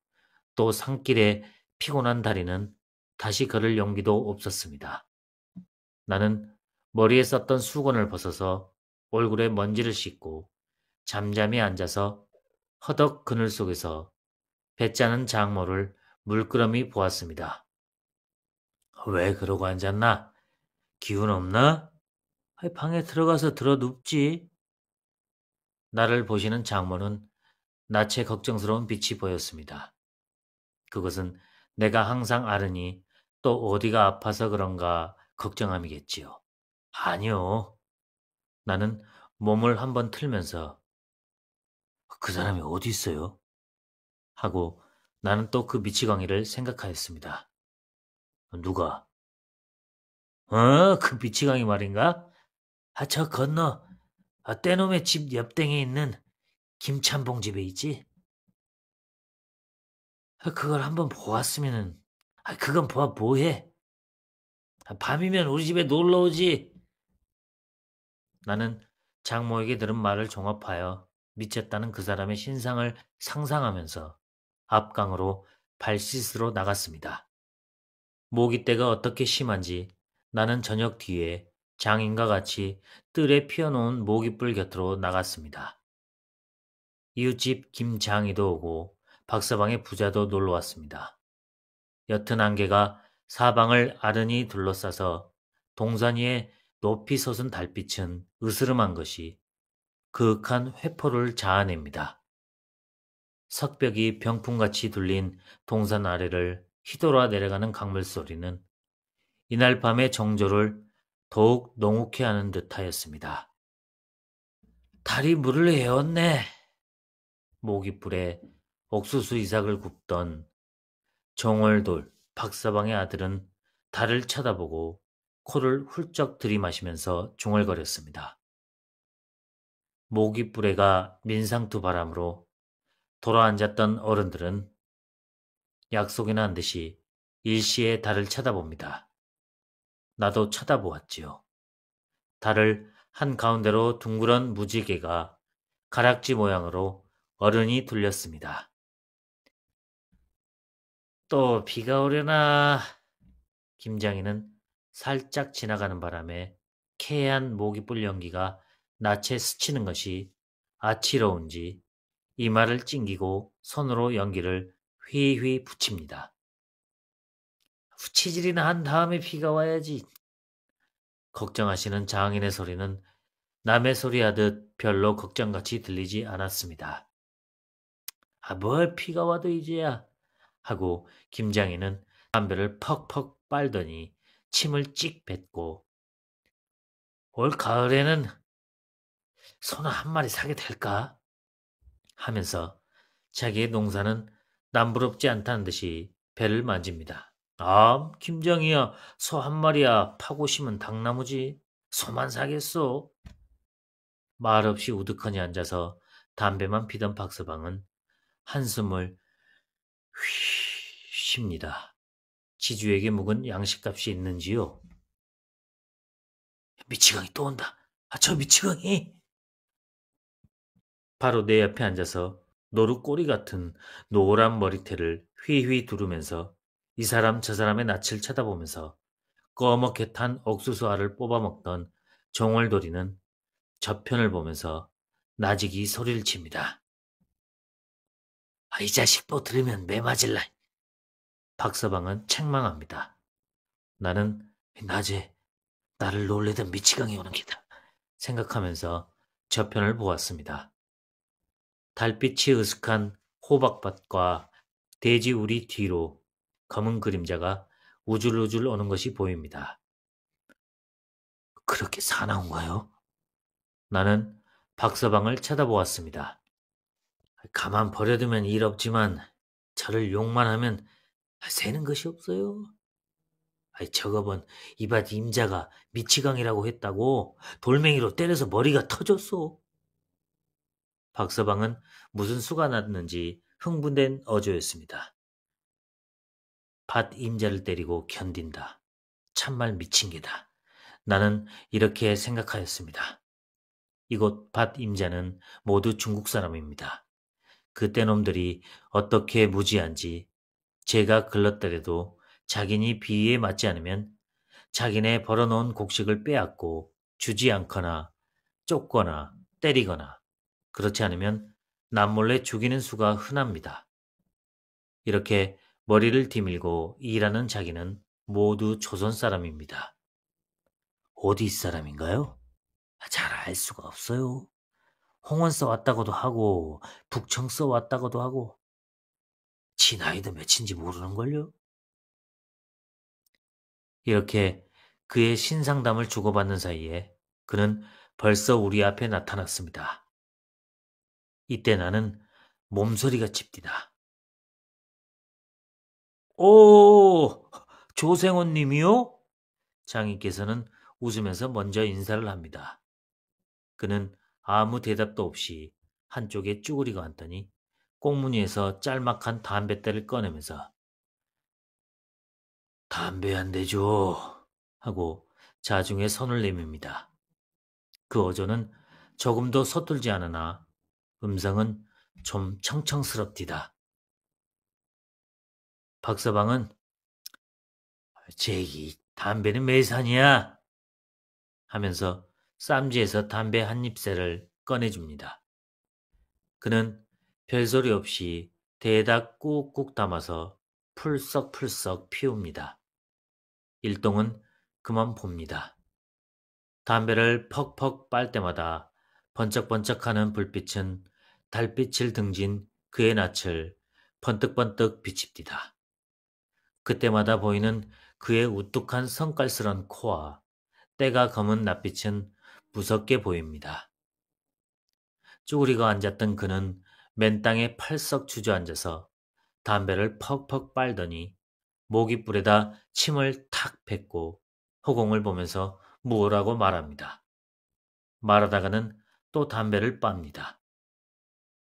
또 산길에 피곤한 다리는 다시 걸을 용기도 없었습니다. 나는 머리에 썼던 수건을 벗어서 얼굴에 먼지를 씻고 잠잠히 앉아서 허덕 그늘 속에서 배짜는 장모를 물끄러미 보았습니다. 왜 그러고 앉았나? 기운 없나? 방에 들어가서 들어 눕지. 나를 보시는 장모는 낯에 걱정스러운 빛이 보였습니다. 그것은 내가 항상 앓으니 또 어디가 아파서 그런가 걱정함이겠지요. 아니요. 나는 몸을 한번 틀면서 그 사람이 어디 있어요? 하고 나는 또 그 미치광이를 생각하였습니다. 누가? 그 미치광이 말인가? 저 건너 떼놈의 집 옆땡에 있는 김찬봉 집에 있지? 그걸 한번 보았으면은 그건 보아 뭐해? 밤이면 우리 집에 놀러 오지. 나는 장모에게 들은 말을 종합하여 미쳤다는 그 사람의 신상을 상상하면서 앞강으로 발 씻으러 나갔습니다. 모기때가 어떻게 심한지 나는 저녁 뒤에 장인과 같이 뜰에 피워놓은 모기불 곁으로 나갔습니다. 이웃집 김장이도 오고 박서방의 부자도 놀러 왔습니다. 옅은 안개가 사방을 아른히 둘러싸서 동산 위에 높이 솟은 달빛은 으스름한 것이 그윽한 회포를 자아냅니다. 석벽이 병풍같이 둘린 동산 아래를 휘돌아 내려가는 강물 소리는 이날 밤의 정조를 더욱 농후케 하는 듯하였습니다. 달이 물을 에웠네. 모깃불에 옥수수 이삭을 굽던 정월돌 박서방의 아들은 달을 쳐다보고 코를 훌쩍 들이마시면서 중얼거렸습니다. 모깃불에가 민상투 바람으로 돌아앉았던 어른들은 약속이나 한 듯이 일시에 달을 쳐다봅니다. 나도 쳐다보았지요. 달을 한가운데로 둥그런 무지개가 가락지 모양으로 어른이 둘렸습니다. 또 비가 오려나. 김장이는 살짝 지나가는 바람에 쾌한 모기불 연기가 낯에 스치는 것이 아치러운지 이마를 찡기고 손으로 연기를 휘휘 붙입니다. 후치질이나 한 다음에 비가 와야지. 걱정하시는 장인의 소리는 남의 소리하듯 별로 걱정같이 들리지 않았습니다. 뭘 비가 와도 이제야 하고 김장인은 담배를 퍽퍽 빨더니 침을 찍 뱉고 올 가을에는 소나 한 마리 사게 될까? 하면서 자기의 농사는 남부럽지 않다는 듯이 배를 만집니다. 김장이야, 소 한 마리야, 파고 심은 당나무지. 소만 사겠소. 말없이 우두커니 앉아서 담배만 피던 박서방은 한숨을 쉽니다. 지주에게 묵은 양식값이 있는지요? 미치광이 또 온다. 저 미치광이. 바로 내 옆에 앉아서 노루꼬리 같은 노란 머리태를 휘휘 두르면서 이 사람 저 사람의 낯을 쳐다보면서 꺼멓게 탄 옥수수 알을 뽑아먹던 정월돌이는 저편을 보면서 나직이 소리를 칩니다. 이 자식 또 들으면 매 맞을라. 박서방은 책망합니다. 나는 낮에 나를 놀래던 미치광이 오는 기다 생각하면서 저편을 보았습니다. 달빛이 으슥한 호박밭과 돼지 우리 뒤로 검은 그림자가 우줄우줄 오는 것이 보입니다. 그렇게 사나운가요? 나는 박서방을 쳐다보았습니다. 가만 버려두면 일 없지만 저를 욕만 하면 새는 것이 없어요. 저거번 이밭 임자가 미치광이라고 했다고 돌멩이로 때려서 머리가 터졌어. 박서방은 무슨 수가 났는지 흥분된 어조였습니다. 밭 임자를 때리고 견딘다. 참말 미친 게다. 나는 이렇게 생각하였습니다. 이곳 밭 임자는 모두 중국 사람입니다. 그때 놈들이 어떻게 무지한지 제가 글렀더라도 자기니 비위에 맞지 않으면 자기네 벌어놓은 곡식을 빼앗고 주지 않거나 쫓거나 때리거나 그렇지 않으면 남몰래 죽이는 수가 흔합니다. 이렇게 머리를 디밀고 일하는 자기는 모두 조선 사람입니다. 어디 사람인가요? 잘 알 수가 없어요. 홍원 써왔다고도 하고 북청 써왔다고도 하고 지 나이도 몇인지 모르는걸요? 이렇게 그의 신상담을 주고받는 사이에 그는 벌써 우리 앞에 나타났습니다. 이때 나는 몸소리가 칩디다. 오, 조생원 님이요? 장인께서는 웃으면서 먼저 인사를 합니다. 그는 아무 대답도 없이 한쪽에 쭈그리고 앉더니 꽁무니에서 짤막한 담뱃대를 꺼내면서 담배 한 대 줘 하고 자중에 손을 내밉니다. 그 어조는 조금도 서툴지 않으나 음성은 좀 청청스럽디다. 박서방은 제기 담배는 매산이야 하면서 쌈지에서 담배 한 잎새를 꺼내줍니다. 그는 별소리 없이 대에다 꾹꾹 담아서 풀썩풀썩 피웁니다. 일동은 그만 봅니다. 담배를 퍽퍽 빨 때마다 번쩍번쩍하는 불빛은 달빛을 등진 그의 낯을 번뜩번뜩 비칩디다. 그때마다 보이는 그의 우뚝한 성깔스런 코와 때가 검은 낯빛은 무섭게 보입니다. 쭈그리고 앉았던 그는 맨 땅에 팔썩 주저앉아서 담배를 퍽퍽 빨더니 모깃불에다 침을 탁 뱉고 허공을 보면서 뭐라고 말합니다. 말하다가는 또 담배를 빱니다.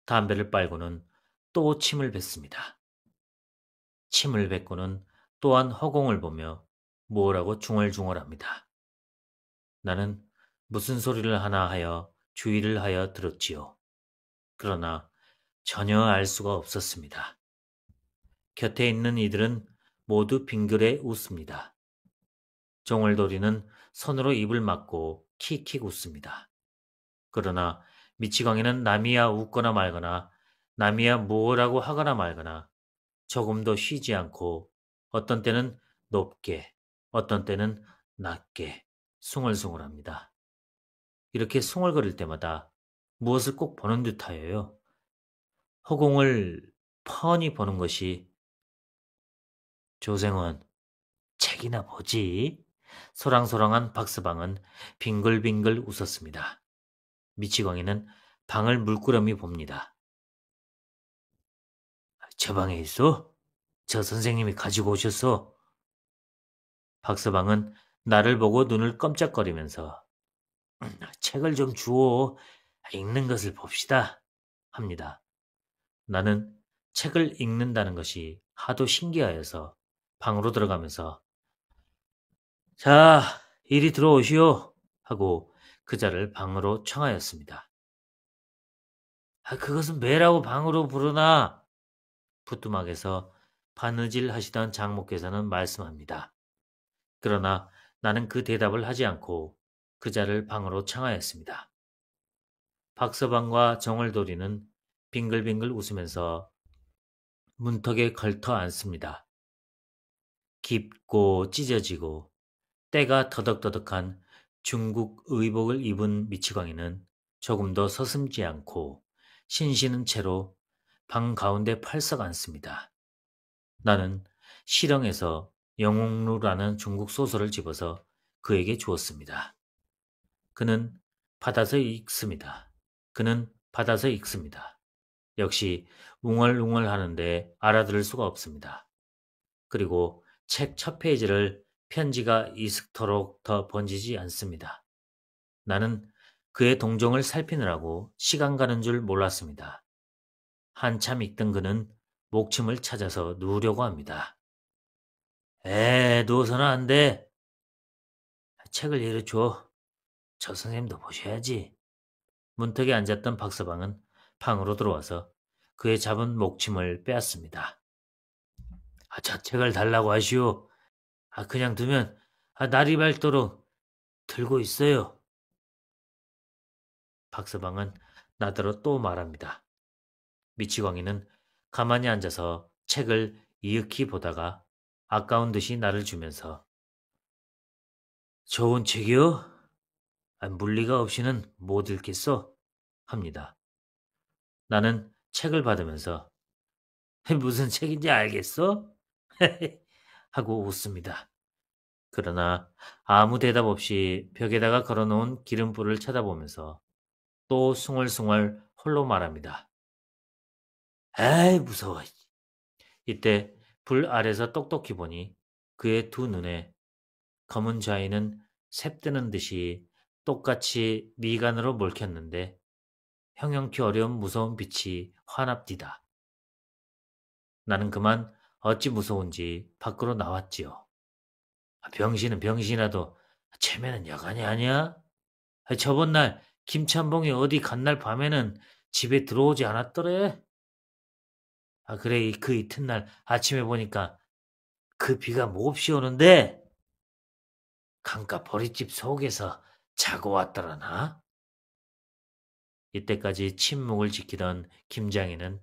담배를 빨고는 또 침을 뱉습니다. 침을 뱉고는 또한 허공을 보며 뭐라고 중얼중얼합니다. 나는 무슨 소리를 하나 하여 주의를 하여 들었지요. 그러나 전혀 알 수가 없었습니다. 곁에 있는 이들은 모두 빙그레 웃습니다. 종을도리는 손으로 입을 막고 킥킥 웃습니다. 그러나 미치광이는 남이야 웃거나 말거나 남이야 뭐라고 하거나 말거나 조금도 쉬지 않고 어떤 때는 높게 어떤 때는 낮게 숭얼숭얼합니다. 이렇게 숭얼거릴 때마다 무엇을 꼭 보는 듯하여요. 허공을 펀히 보는 것이 조생원 책이나 보지. 소랑소랑한 박서방은 빙글빙글 웃었습니다. 미치광이는 방을 물끄러미 봅니다. 저 방에 있어? 저 선생님이 가지고 오셨어? 박서방은 나를 보고 눈을 껌짝거리면서 책을 좀 주오. 읽는 것을 봅시다. 합니다. 나는 책을 읽는다는 것이 하도 신기하여서 방으로 들어가면서 자, 이리 들어오시오. 하고 그자를 방으로 청하였습니다. 그것은 매라고 방으로 부르나? 부뚜막에서 바느질 하시던 장모께서는 말씀합니다. 그러나 나는 그 대답을 하지 않고 그자를 방으로 청하였습니다. 박서방과 정월돌이는 빙글빙글 웃으면서 문턱에 걸터 앉습니다. 깊고 찢어지고 때가 더덕더덕한 중국 의복을 입은 미치광이는 조금도 서슴지 않고 신시는 채로 방 가운데 펄썩 앉습니다. 나는 실형에서 영웅루라는 중국 소설을 집어서 그에게 주었습니다. 그는 받아서 읽습니다. 그는 받아서 읽습니다. 역시 웅얼웅얼 하는데 알아들을 수가 없습니다. 그리고 책 첫 페이지를 편지가 이슥토록 더 번지지 않습니다. 나는 그의 동정을 살피느라고 시간 가는 줄 몰랐습니다. 한참 읽던 그는 목침을 찾아서 누우려고 합니다. 누워서는 안 돼. 책을 이리 줘. 저 선생님도 보셔야지. 문턱에 앉았던 박서방은 방으로 들어와서 그의 잡은 목침을 빼앗습니다. 저 책을 달라고 하시오. 그냥 두면 날이 밝도록 들고 있어요. 박서방은 나더러 또 말합니다. 미치광이는 가만히 앉아서 책을 이윽히 보다가 아까운 듯이 나를 주면서 좋은 책이요? 물리가 없이는 못 읽겠어? 합니다. 나는 책을 받으면서 무슨 책인지 알겠어? 하고 웃습니다. 그러나 아무 대답 없이 벽에다가 걸어놓은 기름불을 쳐다보면서 또 숭얼숭얼 홀로 말합니다. 무서워. 이때 불 아래서 똑똑히 보니 그의 두 눈에 검은 좌이는 샜뜨는 듯이 똑같이 미간으로 몰켰는데 형용키 어려운 무서운 빛이 환합디다. 나는 그만 어찌 무서운지 밖으로 나왔지요. 병신은 병신이라도 체면은 여간이 아니야? 저번 날 김찬봉이 어디 간 날 밤에는 집에 들어오지 않았더래? 그래 그 이튿날 아침에 보니까 그 비가 몹시 오는데 강가 보릿집 속에서 자고 왔더라나? 이때까지 침묵을 지키던 김장희는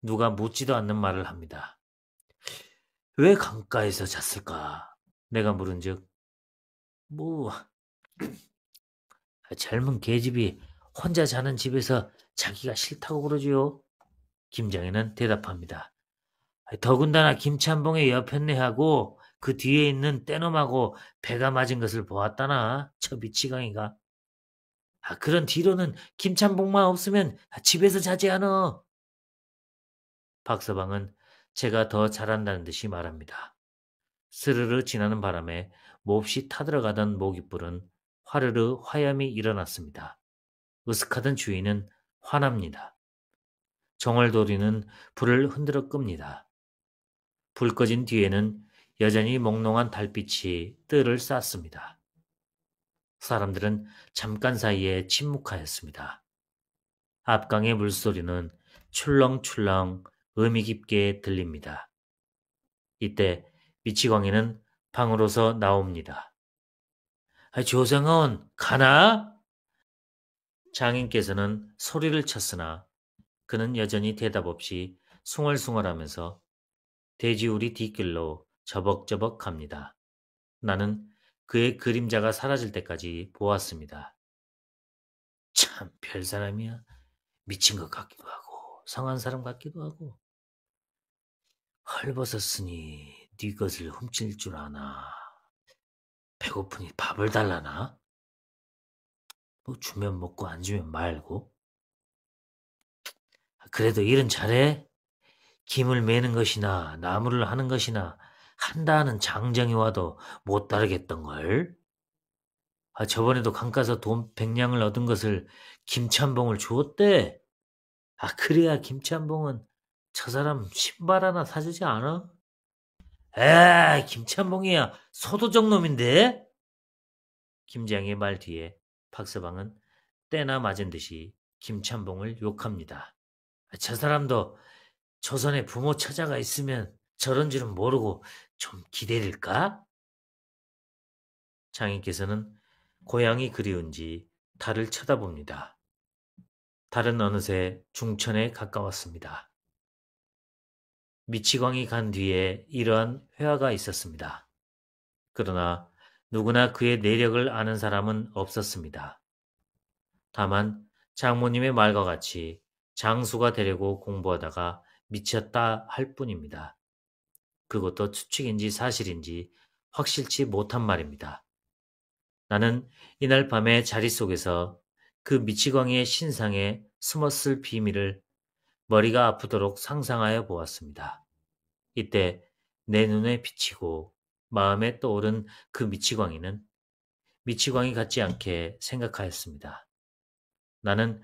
누가 묻지도 않는 말을 합니다. 왜 강가에서 잤을까? 내가 물은즉 뭐 젊은 계집이 혼자 자는 집에서 자기가 싫다고 그러지요. 김장희는 대답합니다. 더군다나 김찬봉의 여편네하고 그 뒤에 있는 떼놈하고 배가 맞은 것을 보았다나 저 미치광이가. 그런 뒤로는 김찬봉만 없으면 집에서 자지 않어. 박서방은 제가 더 잘한다는 듯이 말합니다. 스르르 지나는 바람에 몹시 타들어가던 모깃불은 화르르 화염이 일어났습니다. 으슥하던 주인은 화납니다. 정월도리는 불을 흔들어 끕니다. 불 꺼진 뒤에는 여전히 몽롱한 달빛이 뜰을 쌌습니다. 사람들은 잠깐 사이에 침묵하였습니다. 앞강의 물소리는 출렁출렁 의미 깊게 들립니다. 이때 미치광이는 방으로서 나옵니다. 조상은 가나? 장인께서는 소리를 쳤으나 그는 여전히 대답 없이 숭얼숭얼하면서 돼지우리 뒷길로 저벅저벅 갑니다. 나는 그의 그림자가 사라질 때까지 보았습니다. 참 별사람이야. 미친 것 같기도 하고 성한 사람 같기도 하고. 헐벗었으니 네 것을 훔칠 줄 아나. 배고프니 밥을 달라나? 뭐 주면 먹고 안 주면 말고. 그래도 일은 잘해. 김을 매는 것이나 나무를 하는 것이나 한다 하는 장정이 와도 못 따르겠던걸. 저번에도 강가서 돈 100냥을 얻은 것을 김찬봉을 주었대. 그래야 김찬봉은 저 사람 신발 하나 사주지 않아? 김찬봉이야 소도적 놈인데? 김장의 말 뒤에 박서방은 때나 맞은 듯이 김찬봉을 욕합니다. 저 사람도 조선에 부모 처자가 있으면 저런 줄은 모르고 좀 기다릴까? 장인께서는 고향이 그리운지 달을 쳐다봅니다. 달은 어느새 중천에 가까웠습니다. 미치광이 간 뒤에 이러한 회화가 있었습니다. 그러나 누구나 그의 내력을 아는 사람은 없었습니다. 다만 장모님의 말과 같이 장수가 되려고 공부하다가 미쳤다 할 뿐입니다. 그것도 추측인지 사실인지 확실치 못한 말입니다. 나는 이날 밤에 자리 속에서 그 미치광이의 신상에 숨었을 비밀을 머리가 아프도록 상상하여 보았습니다. 이때 내 눈에 비치고 마음에 떠오른 그 미치광이는 미치광이 같지 않게 생각하였습니다. 나는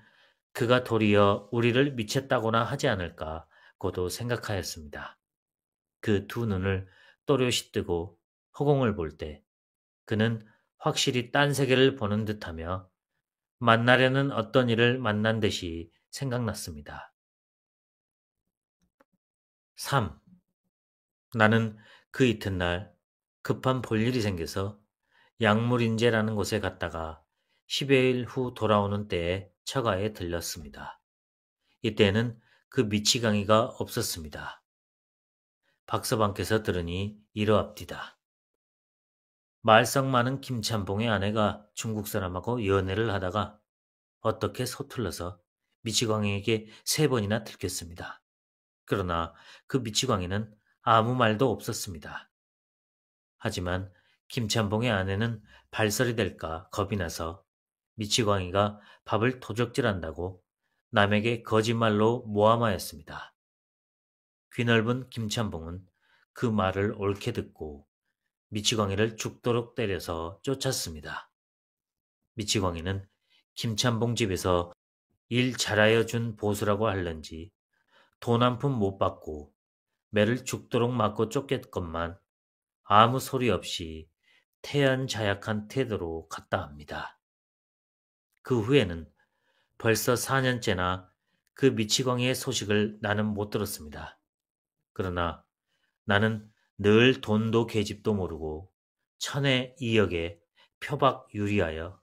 그가 도리어 우리를 미쳤다거나 하지 않을까고도 생각하였습니다. 그 두 눈을 또렷이 뜨고 허공을 볼 때 그는 확실히 딴 세계를 보는 듯하며 만나려는 어떤 일을 만난 듯이 생각났습니다. 3. 나는 그 이튿날 급한 볼일이 생겨서 약물인재라는 곳에 갔다가 10여일 후 돌아오는 때에 처가에 들렀습니다. 이때는 그 미치광이가 없었습니다. 박서방께서 들으니 이러합디다. 말썽 많은 김참봉의 아내가 중국 사람하고 연애를 하다가 어떻게 서툴러서 미치광이에게 3번이나 들켰습니다. 그러나 그 미치광이는 아무 말도 없었습니다. 하지만 김참봉의 아내는 발설이 될까 겁이 나서 미치광이가 밥을 도적질한다고 남에게 거짓말로 모함하였습니다. 귀넓은 김참봉은 그 말을 옳게 듣고 미치광이를 죽도록 때려서 쫓았습니다. 미치광이는 김참봉 집에서 일 잘하여 준 보수라고 할는지 돈 한 푼 못 받고 매를 죽도록 맞고 쫓겼건만 아무 소리 없이 태연자약한 태도로 갔다 합니다. 그 후에는 벌써 4년째나 그 미치광이의 소식을 나는 못 들었습니다. 그러나 나는 늘 돈도 계집도 모르고 천에 2억에 표박 유리하여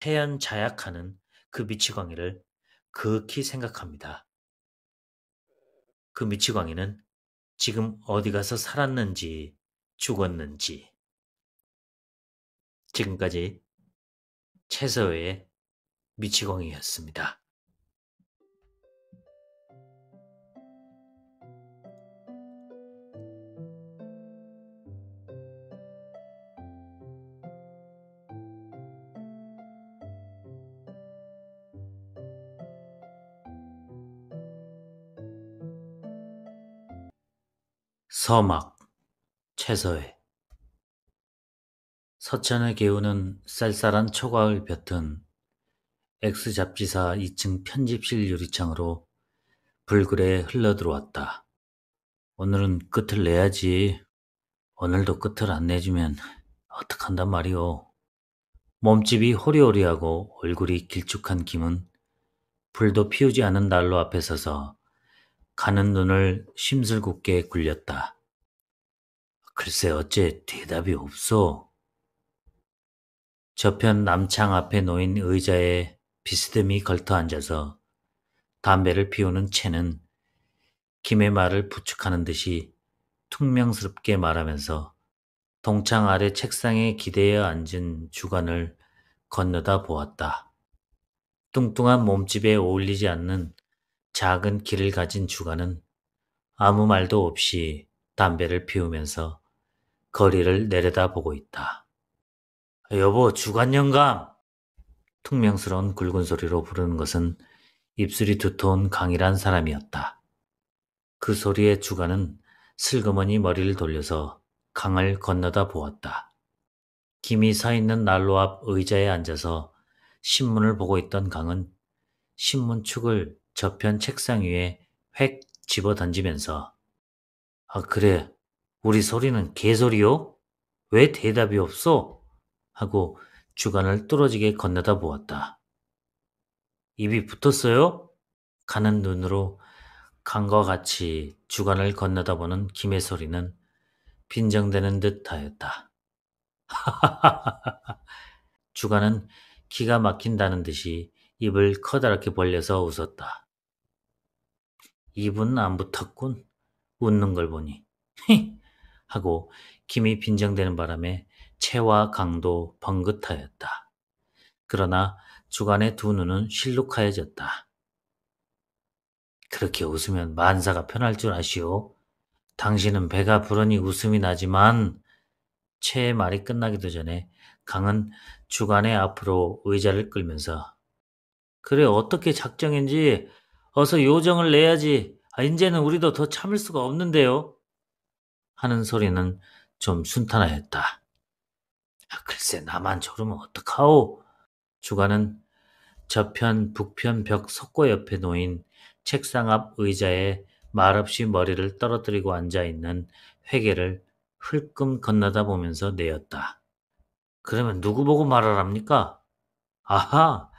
태연자약하는 그 미치광이를 극히 생각합니다. 그 미치광이는 지금 어디 가서 살았는지 죽었는지. 지금까지 최서의 미치광이였습니다. 서막 최서의 서천의 기운은 쌀쌀한 초가을 볕은 X잡지사 2층 편집실 유리창으로 불그레 흘러들어왔다. 오늘은 끝을 내야지. 오늘도 끝을 안 내주면 어떡한단 말이오. 몸집이 호리호리하고 얼굴이 길쭉한 김은 불도 피우지 않은 난로 앞에 서서 가는 눈을 심술궂게 굴렸다. 글쎄 어째 대답이 없어. 저편 남창 앞에 놓인 의자에 비스듬히 걸터 앉아서 담배를 피우는 채는 김의 말을 부축하는 듯이 퉁명스럽게 말하면서 동창 아래 책상에 기대어 앉은 주간을 건너다 보았다. 뚱뚱한 몸집에 어울리지 않는 작은 키를 가진 주간은 아무 말도 없이 담배를 피우면서 거리를 내려다보고 있다. 여보, 주간 영감! 퉁명스러운 굵은 소리로 부르는 것은 입술이 두터운 강이란 사람이었다. 그 소리에 주간은 슬그머니 머리를 돌려서 강을 건너다 보았다. 김이 서 있는 난로 앞 의자에 앉아서 신문을 보고 있던 강은 신문축을 저편 책상 위에 획 집어 던지면서 아 그래 우리 소리는 개소리요? 왜 대답이 없어? 하고 주간을 뚫어지게 건너다 보았다. 입이 붙었어요? 가는 눈으로 강과 같이 주간을 건너다 보는 김의 소리는 빈정대는 듯하였다. 주간은 기가 막힌다는 듯이 입을 커다랗게 벌려서 웃었다. 입은 안 붙었군. 웃는 걸 보니. 히! 하고 김이 빈정대는 바람에 채와 강도 번긋하였다. 그러나 주간의 두 눈은 실룩하여졌다. 그렇게 웃으면 만사가 편할 줄 아시오. 당신은 배가 부르니 웃음이 나지만 채의 말이 끝나기도 전에 강은 주간의 앞으로 의자를 끌면서 그래 어떻게 작정인지 어서 요정을 내야지. 인제는 우리도 더 참을 수가 없는데요. 하는 소리는 좀 순탄하였다. 글쎄 나만 저러면 어떡하오. 주간은 저편 북편 벽 석고 옆에 놓인 책상 앞 의자에 말없이 머리를 떨어뜨리고 앉아있는 회계를 흘끔 건너다 보면서 내었다. 그러면 누구 보고 말하랍니까? 아하,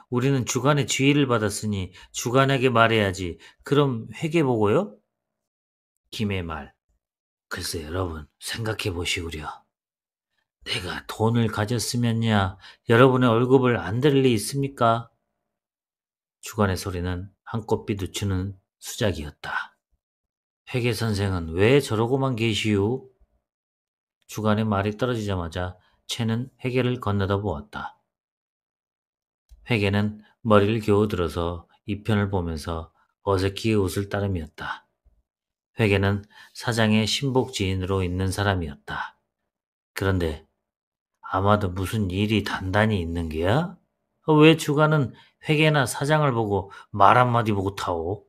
우리는 주간의 지휘를 받았으니 주간에게 말해야지. 그럼 회계 보고요? 김의 말. 글쎄 여러분 생각해 보시구려. 내가 돈을 가졌으면야 여러분의 월급을 안 드릴 리 있습니까? 주간의 소리는 한껏 비두치는 수작이었다. 회계 선생은 왜 저러고만 계시오? 주간의 말이 떨어지자마자 채는 회계를 건너다 보았다. 회계는 머리를 겨우 들어서 이 편을 보면서 어색히 웃을 따름이었다. 회계는 사장의 신복 지인으로 있는 사람이었다. 그런데 아마도 무슨 일이 단단히 있는 게야? 왜 주간은 회계나 사장을 보고 말 한마디 보고 타오?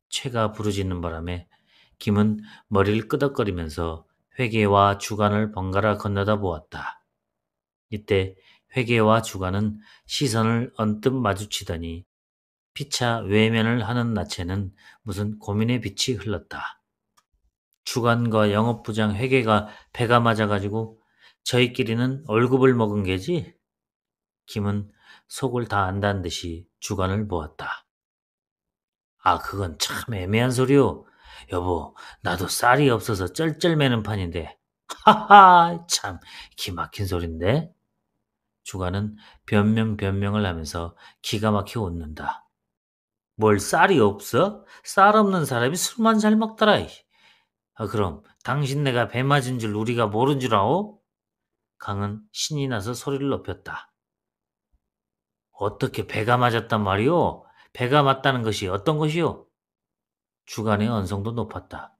채가 부르짖는 바람에 김은 머리를 끄덕거리면서 회계와 주간을 번갈아 건너다 보았다. 이때 회계와 주간은 시선을 언뜻 마주치더니 피차 외면을 하는 나체는 무슨 고민의 빛이 흘렀다. 주간과 영업부장 회계가 배가 맞아가지고 저희끼리는 월급을 먹은 게지? 김은 속을 다 안다는 듯이 주간을 보았다. 그건 참 애매한 소리요. 여보, 나도 쌀이 없어서 쩔쩔매는 판인데. 하하, 참 기막힌 소린데. 주간은 변명을 하면서 기가 막혀 웃는다. 뭘 쌀이 없어? 쌀 없는 사람이 술만 잘 먹더라. 그럼 당신네가 배 맞은 줄 우리가 모른 줄 아오? 강은 신이 나서 소리를 높였다. 어떻게 배가 맞았단 말이오? 배가 맞다는 것이 어떤 것이오? 주간의 언성도 높았다.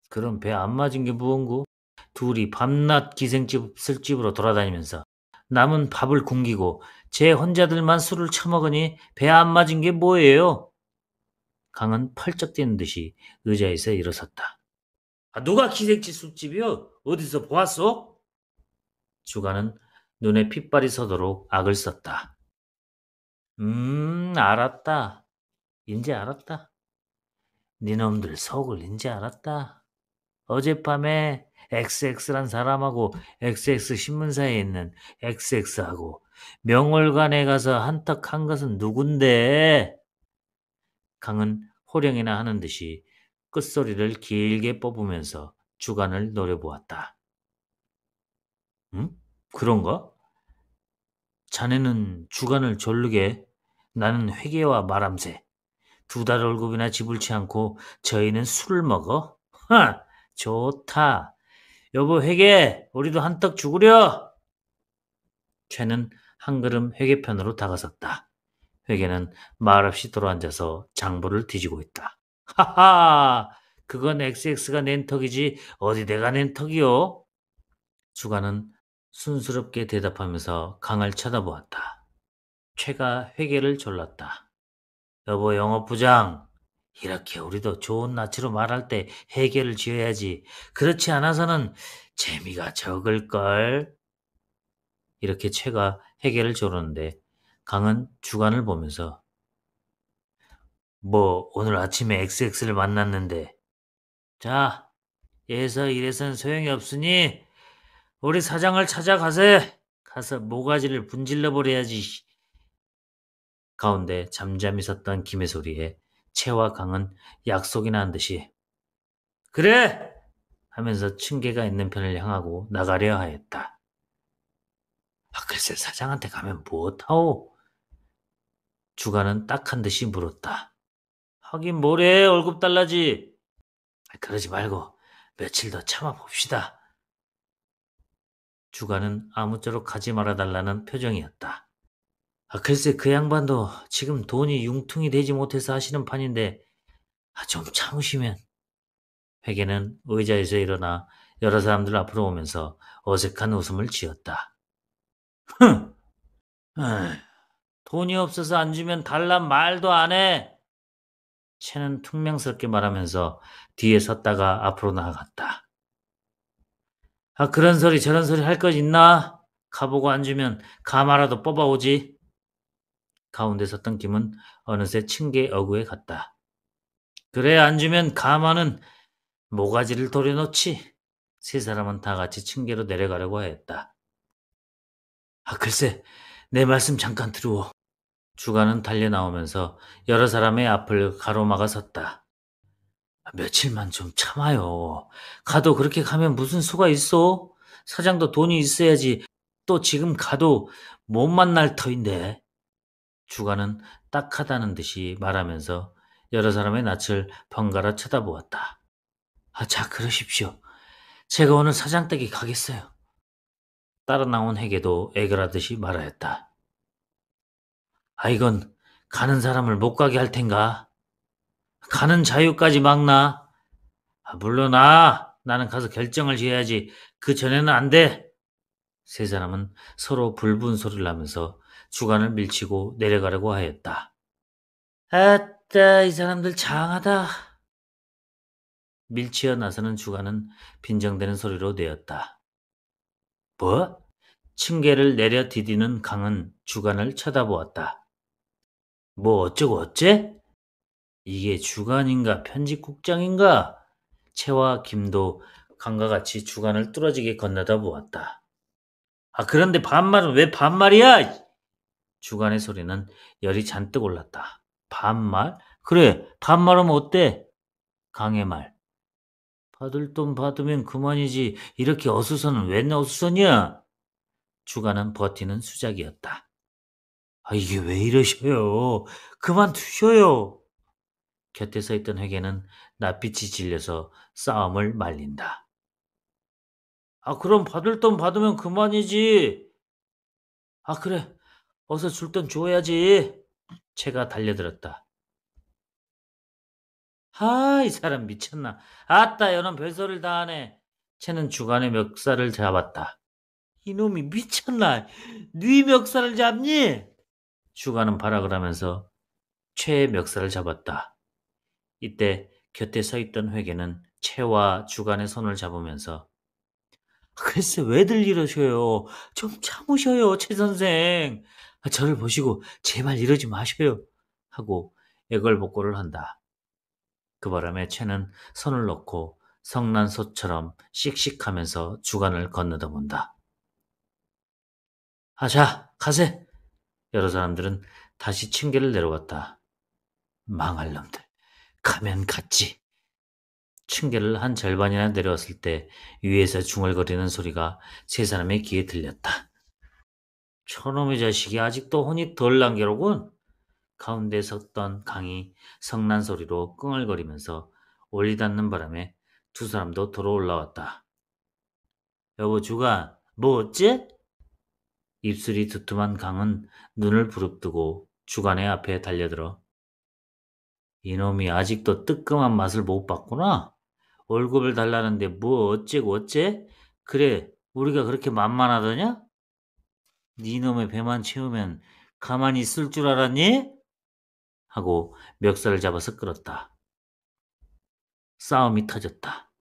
그럼 배 안 맞은 게 무언고? 둘이 밤낮 기생집 술집으로 돌아다니면서 남은 밥을 굶기고 제 혼자들만 술을 처먹으니 배 안 맞은 게 뭐예요? 강은 펄쩍 뛰는 듯이 의자에서 일어섰다. 누가 기생집 술집이요? 어디서 보았어? 주간은 눈에 핏발이 서도록 악을 썼다. 알았다. 인제 알았다. 니놈들 속을 인제 알았다. 어젯밤에 XX란 사람하고 XX 신문사에 있는 XX하고 명월관에 가서 한턱한 것은 누군데? 강은 호령이나 하는 듯이 끝소리를 길게 뽑으면서 주간을 노려보았다. 응? 그런가? 자네는 주간을 졸르게 나는 회계와 말암새 두 달 월급이나 지불치 않고 저희는 술을 먹어? 하! 좋다. 여보 회계 우리도 한턱 죽으려. 최는 한 걸음 회계편으로 다가섰다. 회계는 말없이 돌아앉아서 장부를 뒤지고 있다. 하하! 그건 XX가 낸 턱이지 어디 내가 낸 턱이요? 주간은 순스럽게 대답하면서 강을 쳐다보았다. 최가 회계를 졸랐다. 여보 영업부장, 이렇게 우리도 좋은 낯으로 말할 때 회계를 지어야지. 그렇지 않아서는 재미가 적을걸. 이렇게 최가 회계를 조르는데 강은 주간을 보면서 뭐 오늘 아침에 XX를 만났는데 자, 얘서 이래선 소용이 없으니 우리 사장을 찾아가세. 가서 모가지를 분질러 버려야지. 가운데 잠잠히 섰던 김의 소리에 채와 강은 약속이나 한 듯이 그래! 하면서 층계가 있는 편을 향하고 나가려 하였다. 글쎄 사장한테 가면 무엇하오? 주간은 딱한 듯이 물었다. 하긴 뭐래 월급 달라지. 그러지 말고 며칠 더 참아봅시다. 주간은 아무쪼록 가지 말아달라는 표정이었다. 글쎄 그 양반도 지금 돈이 융통이 되지 못해서 하시는 판인데 좀 참으시면. 회계는 의자에서 일어나 여러 사람들 앞으로 오면서 어색한 웃음을 지었다. 흥! 에휴, 돈이 없어서 안 주면 달란 말도 안 해. 채는 퉁명스럽게 말하면서 뒤에 섰다가 앞으로 나아갔다. 아, 그런 소리 저런 소리 할 것 있나? 가보고 안 주면 가마라도 뽑아오지. 가운데 섰던 김은 어느새 층계 어구에 갔다. 그래, 안 주면 가마는 모가지를 도려놓지. 세 사람은 다 같이 층계로 내려가려고 했다. 아, 글쎄, 내 말씀 잠깐 들어오. 주가는 달려나오면서 여러 사람의 앞을 가로막아 섰다. 아, 며칠만 좀 참아요. 가도 그렇게 가면 무슨 수가 있어? 사장도 돈이 있어야지. 또 지금 가도 못 만날 터인데. 주가는 딱하다는 듯이 말하면서 여러 사람의 낯을 번갈아 쳐다보았다. 아, 자, 그러십시오. 제가 오늘 사장 댁에 가겠어요. 따라 나온 회계도 애걸하듯이 말하였다. 아, 이건 가는 사람을 못 가게 할 텐가? 가는 자유까지 막나? 아, 물러나. 나는 가서 결정을 지어야지. 그 전에는 안 돼. 세 사람은 서로 불분소리를 하면서 주간을 밀치고 내려가려고 하였다. 아따, 이 사람들 장하다. 밀치어 나서는 주간은 빈정대는 소리로 내었다. 뭐? 층계를 내려 디디는 강은 주간을 쳐다보았다. 뭐 어쩌고 어째? 이게 주간인가 편집국장인가? 채와 김도 강과 같이 주간을 뚫어지게 건너다 보았다. 아, 그런데 반말은 왜 반말이야? 주간의 소리는 열이 잔뜩 올랐다. 반말? 그래, 반말하면 어때? 강의 말. 받을 돈 받으면 그만이지. 이렇게 어수선은 왜 어수선이야? 주간은 버티는 수작이었다. 아, 이게 왜 이러셔요? 그만두셔요. 곁에 서 있던 회계는 낯빛이 질려서 싸움을 말린다. 아, 그럼 받을 돈 받으면 그만이지. 아, 그래. 어서 줄 돈 줘야지. 채가 달려들었다. 아, 이 사람 미쳤나. 아따, 여는 별소리를 다 하네. 채는 주간의 멱살을 잡았다. 이놈이 미쳤나. 네 멱살을 잡니? 주간은 발악을 하면서 채의 멱살을 잡았다. 이때 곁에 서 있던 회계는 채와 주간의 손을 잡으면서 글쎄 왜들 이러셔요. 좀 참으셔요, 최 선생. 아, 저를 보시고 제발 이러지 마셔요. 하고 애걸복걸을 한다. 그 바람에 채는 손을 놓고 성난소처럼 씩씩하면서 주간을 건너다 본다. 아, 자, 가세. 여러 사람들은 다시 층계를 내려왔다. 망할 놈들. 가면 갔지. 층계를 한 절반이나 내려왔을 때 위에서 중얼거리는 소리가 세 사람의 귀에 들렸다. 저놈의 자식이 아직도 혼이 덜 난 게로군. 가운데 섰던 강이 성난 소리로 끙얼거리면서 올리닫는 바람에 두 사람도 도로 올라왔다. 여보 주가 뭐 어째? 입술이 두툼한 강은 눈을 부릅뜨고 주간의 앞에 달려들어 이놈이 아직도 뜨끔한 맛을 못 봤구나. 월급을 달라는데 뭐 어째고 어째? 그래 우리가 그렇게 만만하더냐? 네 놈의 배만 채우면 가만히 있을 줄 알았니? 하고 멱살을 잡아서 끌었다. 싸움이 터졌다.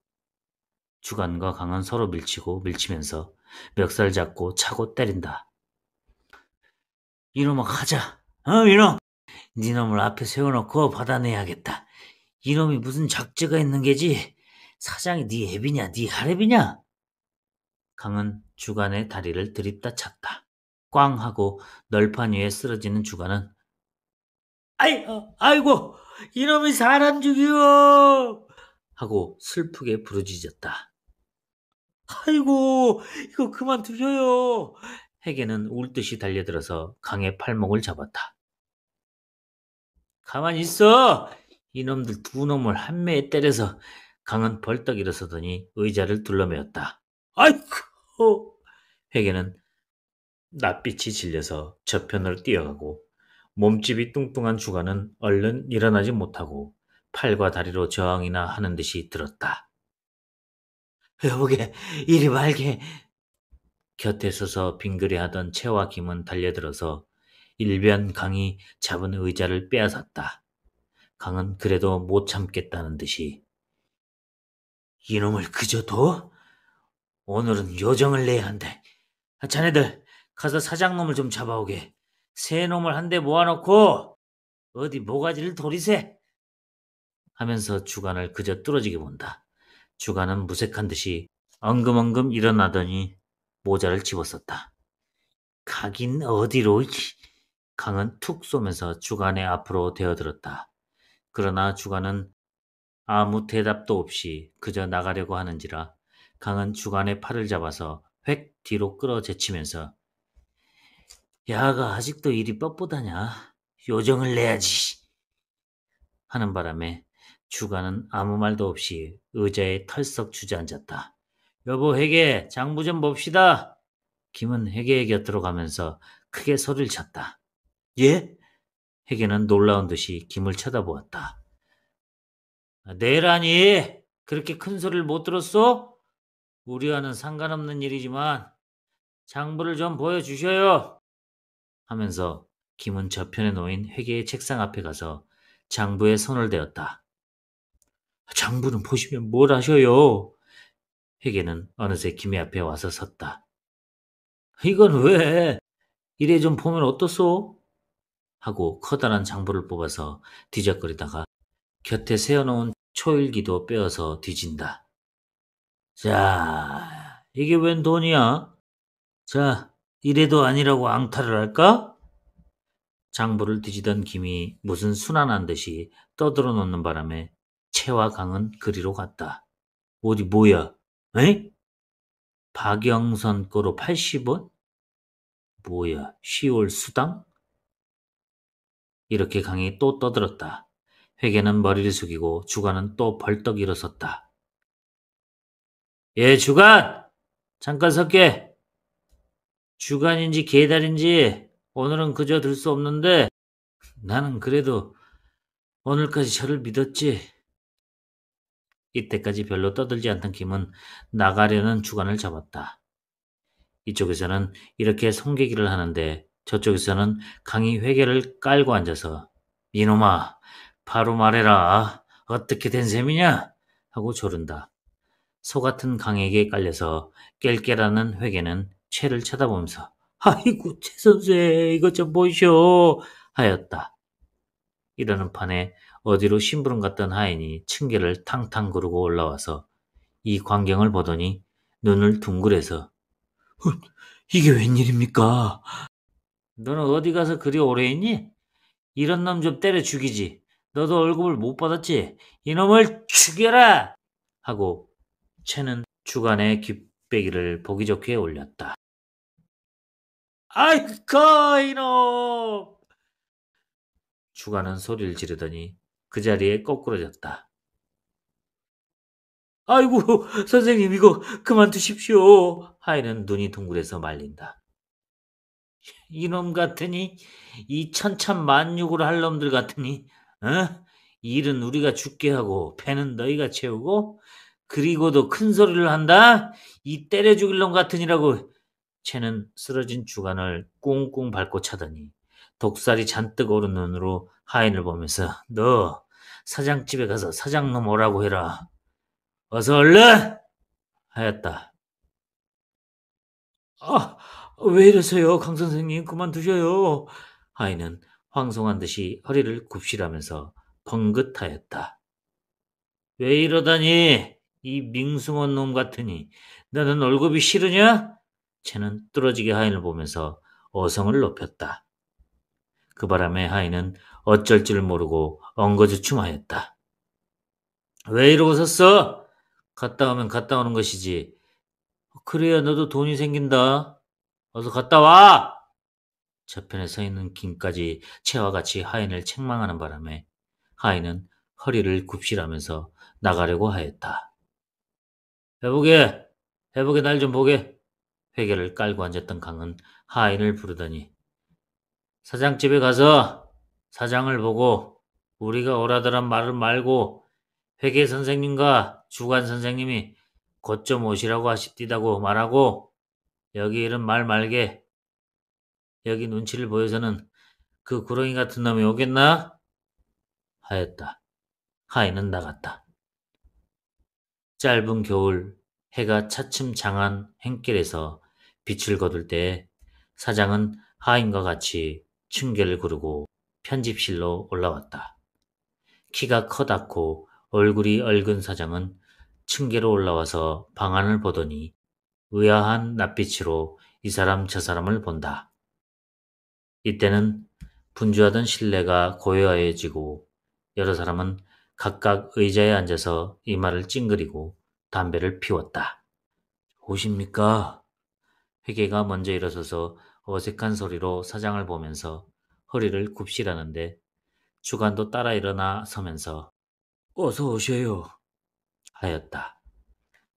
주간과 강은 서로 밀치고 밀치면서 멱살 잡고 차고 때린다. 이놈아 가자. 이놈. 네 놈을 앞에 세워놓고 받아내야겠다. 이놈이 무슨 작제가 있는 게지? 사장이 네 애비냐 네 할애비냐? 강은 주간의 다리를 들이다 찼다. 꽝 하고 널판 위에 쓰러지는 주간은 아이고 이놈이 사람 죽여 하고 슬프게 부르짖었다. 아이고 이거 그만두셔요. 해계는 울듯이 달려들어서 강의 팔목을 잡았다. 가만히 있어. 이놈들 두 놈을 한 매에 때려서 강은 벌떡 일어서더니 의자를 둘러매었다. 아이고 회계는 낯빛이 질려서 저편으로 뛰어가고 몸집이 뚱뚱한 주간은 얼른 일어나지 못하고 팔과 다리로 저항이나 하는 듯이 들었다. 여보게, 이리 말게. 곁에 서서 빙그레 하던 채와 김은 달려들어서 일변 강이 잡은 의자를 빼앗았다. 강은 그래도 못 참겠다는 듯이 이놈을 그저 둬? 오늘은 요정을 내야 한대. 자네들 가서 사장놈을 좀 잡아오게. 새 놈을 한 대 모아놓고 어디 모가지를 도리세 하면서 주간을 그저 뚫어지게 본다. 주간은 무색한 듯이 엉금엉금 일어나더니 모자를 집었었다. 가긴 어디로? 강은 툭 쏘면서 주간의 앞으로 대어들었다. 그러나 주간은 아무 대답도 없이 그저 나가려고 하는지라 강은 주간의 팔을 잡아서 획 뒤로 끌어제치면서 야가 아직도 일이 뻣뻣하냐? 요정을 내야지 하는 바람에 주간은 아무 말도 없이 의자에 털썩 주저앉았다. 여보 회계 장부 좀 봅시다. 김은 회계의 곁으로 가면서 크게 소리를 쳤다. 예? 회계는 놀라운 듯이 김을 쳐다보았다. 내라니 그렇게 큰 소리를 못 들었어? 우리와는 상관없는 일이지만 장부를 좀 보여주셔요. 하면서 김은 저편에 놓인 회계의 책상 앞에 가서 장부에 손을 대었다. 장부는 보시면 뭘 하셔요? 회계는 어느새 김의 앞에 와서 섰다. 이건 왜? 이래 좀 보면 어떻소? 하고 커다란 장부를 뽑아서 뒤적거리다가 곁에 세워놓은 초일기도 빼어서 뒤진다. 자, 이게 웬 돈이야? 자, 이래도 아니라고 앙탈을 할까? 장부를 뒤지던 김이 무슨 순환한 듯이 떠들어 놓는 바람에 채와 강은 그리로 갔다. 어디 뭐야? 에? 박영선 거로 80원? 뭐야, 10월 수당? 이렇게 강이 또 떠들었다. 회계는 머리를 숙이고 주간은 또 벌떡 일어섰다. 예, 주간! 잠깐 설게. 주간인지 계달인지 오늘은 그저 들 수 없는데 나는 그래도 오늘까지 저를 믿었지. 이때까지 별로 떠들지 않던 김은 나가려는 주간을 잡았다. 이쪽에서는 이렇게 송계기를 하는데 저쪽에서는 강이 회계를 깔고 앉아서 이놈아 바로 말해라 어떻게 된 셈이냐 하고 조른다. 소같은 강에게 깔려서 깰깰하는 회계는 채를 쳐다보면서 아이고 채 선생 이것 좀 보시오 하였다. 이러는 판에 어디로 심부름 갔던 하인이 층계를 탕탕 구르고 올라와서 이 광경을 보더니 눈을 둥그레서 이게 웬일입니까? 너는 어디 가서 그리 오래 있니? 이런 놈 좀 때려 죽이지. 너도 월급을 못 받았지? 이놈을 죽여라! 하고 채는 주간의 귓배기를 보기 좋게 올렸다. 아이고 이놈! 주간은 소리를 지르더니 그 자리에 거꾸러졌다. 아이고 선생님 이거 그만두십시오. 하인은 눈이 둥그레서 말린다. 이놈 같으니 이 천참만육을 할 놈들 같으니 어? 일은 우리가 죽게 하고 배는 너희가 채우고 그리고도 큰 소리를 한다? 이 때려 죽일 놈 같으니라고. 채는 쓰러진 주간을 꽁꽁 밟고 차더니 독살이 잔뜩 오른 눈으로 하인을 보면서 너 사장집에 가서 사장놈 오라고 해라. 어서 얼른! 하였다. 아, 왜 이러세요, 강 선생님? 그만두셔요. 하인은 황송한 듯이 허리를 굽시라면서 벙긋하였다. 왜 이러다니? 이 밍숭한 놈 같으니. 너는 월급이 싫으냐? 채는 뚫어지게 하인을 보면서 어성을 높였다. 그 바람에 하인은 어쩔 줄 모르고 엉거주춤하였다. 왜 이러고 섰어? 갔다 오면 갔다 오는 것이지. 그래야 너도 돈이 생긴다. 어서 갔다 와! 저편에 서 있는 김까지 채와 같이 하인을 책망하는 바람에 하인은 허리를 굽시라면서 나가려고 하였다. 해보게, 해보게 날 좀 보게. 회계를 깔고 앉았던 강은 하인을 부르더니 사장집에 가서 사장을 보고 우리가 오라더란 말을 말고 회계 선생님과 주관 선생님이 곧 좀 오시라고 하십디다고 말하고 여기 이런 말 말게. 여기 눈치를 보여서는 그 구렁이 같은 놈이 오겠나? 하였다. 하인은 나갔다. 짧은 겨울 해가 차츰 장한 행길에서 빛을 거둘 때에 사장은 하인과 같이 층계를 구르고 편집실로 올라왔다. 키가 커다고 얼굴이 얽은 사장은 층계로 올라와서 방안을 보더니 의아한 낯빛으로 이 사람 저 사람을 본다. 이때는 분주하던 실내가 고요해지고 여러 사람은 각각 의자에 앉아서 이마를 찡그리고 담배를 피웠다. 오십니까? 회계가 먼저 일어서서 어색한 소리로 사장을 보면서 허리를 굽시라는데 주관도 따라 일어나 서면서 어서 오셔요 하였다.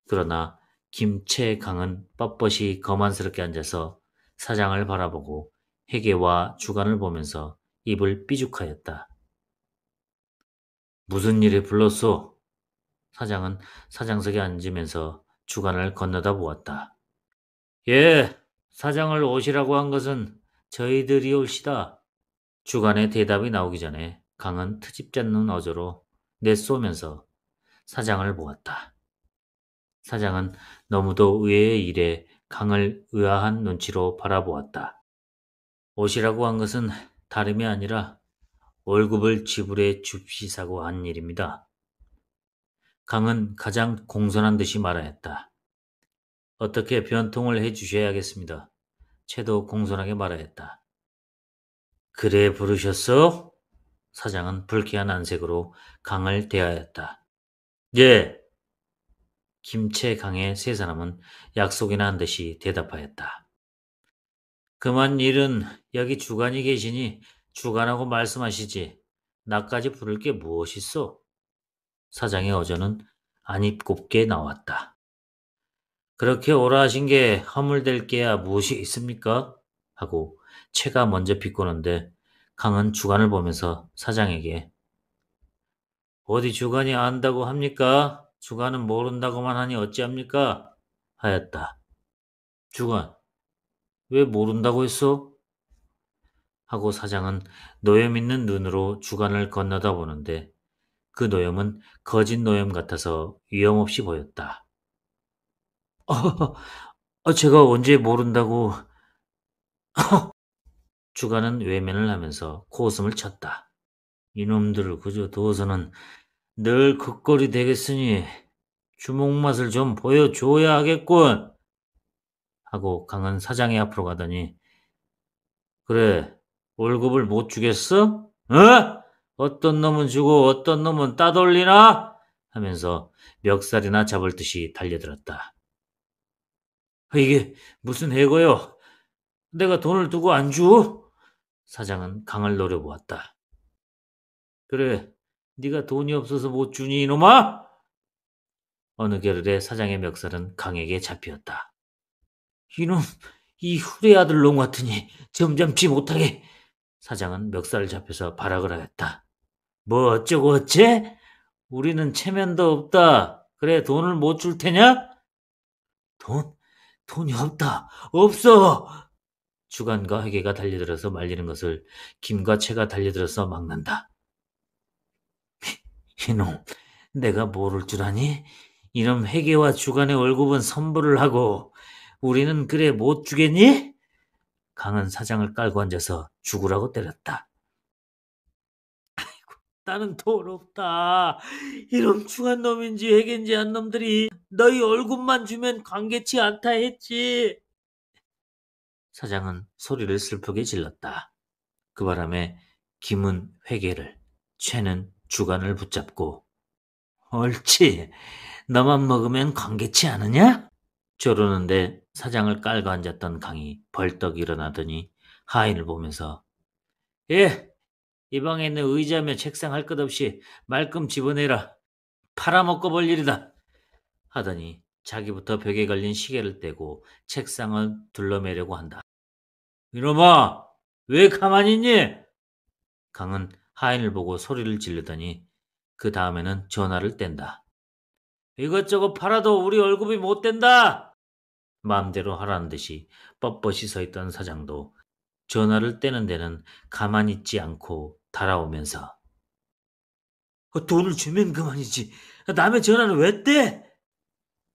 그러나 김채강은 뻣뻣이 거만스럽게 앉아서 사장을 바라보고 회계와 주관을 보면서 입을 삐죽하였다. 무슨 일에 불렀소? 사장은 사장석에 앉으면서 주관을 건너다 보았다. 예, 사장을 오시라고 한 것은 저희들이 올시다. 주관의 대답이 나오기 전에 강은 트집잡는 어조로 내쏘면서 사장을 보았다. 사장은 너무도 의외의 일에 강을 의아한 눈치로 바라보았다. 오시라고 한 것은 다름이 아니라 월급을 지불해 줍시사고 한 일입니다. 강은 가장 공손한 듯이 말하였다. 어떻게 변통을 해 주셔야겠습니다. 채도 공손하게 말하였다. 그래 부르셨어? 사장은 불쾌한 안색으로 강을 대하였다. 예. 김채강의 세 사람은 약속이나 한 듯이 대답하였다. 그만 일은 여기 주관이 계시니 주관하고 말씀하시지. 나까지 부를 게 무엇이소? 사장의 어조는 안입 곱게 나왔다. 그렇게 오라 하신 게 허물될 게야 무엇이 있습니까? 하고 채가 먼저 비꼬는데 강은 주관을 보면서 사장에게 어디 주관이 안다고 합니까? 주관은 모른다고만 하니 어찌합니까? 하였다. 주관, 왜 모른다고 했어? 하고 사장은 노염 있는 눈으로 주관을 건너다 보는데 그 노염은 거짓 노염 같아서 위험없이 보였다. 제가 언제 모른다고 주관은 외면을 하면서 코웃음을 쳤다. 이놈들을 그저 두어서는 늘 극거리 되겠으니 주목 맛을 좀 보여줘야 하겠군. 하고 강은 사장의 앞으로 가더니 그래 월급을 못 주겠어? 어? 어떤 놈은 주고 어떤 놈은 따돌리나? 하면서 멱살이나 잡을 듯이 달려들었다. 이게 무슨 해고요? 내가 돈을 두고 안 주? 사장은 강을 노려보았다. 그래, 네가 돈이 없어서 못 주니 이놈아? 어느 겨를에 사장의 멱살은 강에게 잡히었다. 이놈, 이 후레 아들 놈 같으니 점잖지 못하게. 사장은 멱살을 잡혀서 발악을 하였다. 뭐 어쩌고 어째? 우리는 체면도 없다. 그래 돈을 못 줄 테냐? 돈? 돈이 없다. 없어. 주간과 회계가 달려들어서 말리는 것을 김과 채가 달려들어서 막는다. 이놈, 내가 모를 줄 아니? 이놈 회계와 주간의 월급은 선불을 하고 우리는 그래 못 주겠니? 강은 사장을 깔고 앉아서 죽으라고 때렸다. 나는 돈 없다. 이놈 중한 놈인지 회계인지 한 놈들이 너희 얼굴만 주면 관계치 않다 했지. 사장은 소리를 슬프게 질렀다. 그 바람에 김은 회계를, 최는 주간을 붙잡고 옳지. 너만 먹으면 관계치 않으냐? 조르는데 사장을 깔고 앉았던 강이 벌떡 일어나더니 하인을 보면서 예, 이 방에 있는 의자며 책상 할 것 없이 말끔 집어내라. 팔아먹고 볼 일이다. 하더니 자기부터 벽에 걸린 시계를 떼고 책상을 둘러매려고 한다. 이놈아, 왜 가만히 있니? 강은 하인을 보고 소리를 지르더니 그 다음에는 전화를 뗀다. 이것저것 팔아도 우리 월급이 못 된다. 마음대로 하라는 듯이 뻣뻣이 서 있던 사장도 전화를 떼는 데는 가만히 있지 않고 달아오면서 돈을 주면 그만이지. 남의 전화는 왜 떼?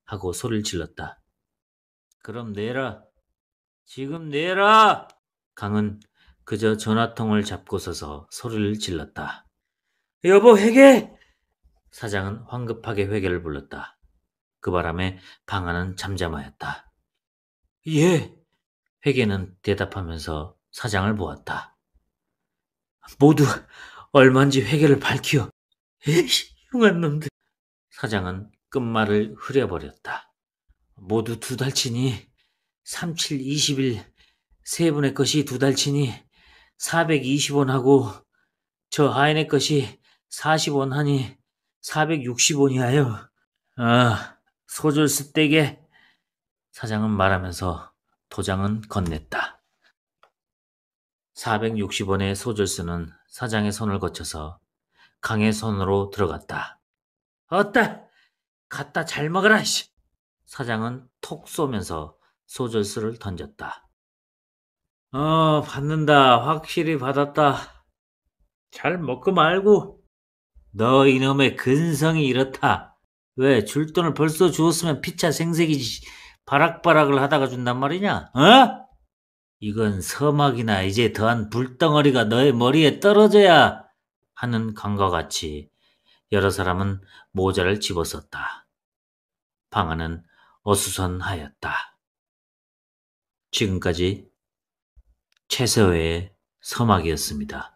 하고 소리를 질렀다. 그럼 내라. 지금 내라. 강은 그저 전화통을 잡고 서서 소리를 질렀다. 여보, 회계! 사장은 황급하게 회계를 불렀다. 그 바람에 방아는 잠잠하였다. 예. 회계는 대답하면서 사장을 보았다. 모두 얼마인지 회계를 밝히어. 에이씨, 흉한 놈들. 사장은 끝말을 흐려버렸다. 모두 2달치니 37, 20일 세 분의 것이 2달치니 420원 하고 저 하인의 것이 40원 하니 460원이하여. 아, 소절스 떼게. 사장은 말하면서 도장은 건넸다. 460원의 소절스는 사장의 손을 거쳐서 강의 손으로 들어갔다. 어따! 갖다 잘 먹어라, 씨! 사장은 톡 쏘면서 소절스를 던졌다. 받는다. 확실히 받았다. 잘 먹고 말고. 너 이놈의 근성이 이렇다. 왜 줄 돈을 벌써 주었으면 피차 생색이지 바락바락을 하다가 준단 말이냐? 어? 이건 서막이나 이제 더한 불덩어리가 너의 머리에 떨어져야 하는 강과 같이 여러 사람은 모자를 집어썼다. 방아는 어수선하였다. 지금까지 최세호의 서막이었습니다.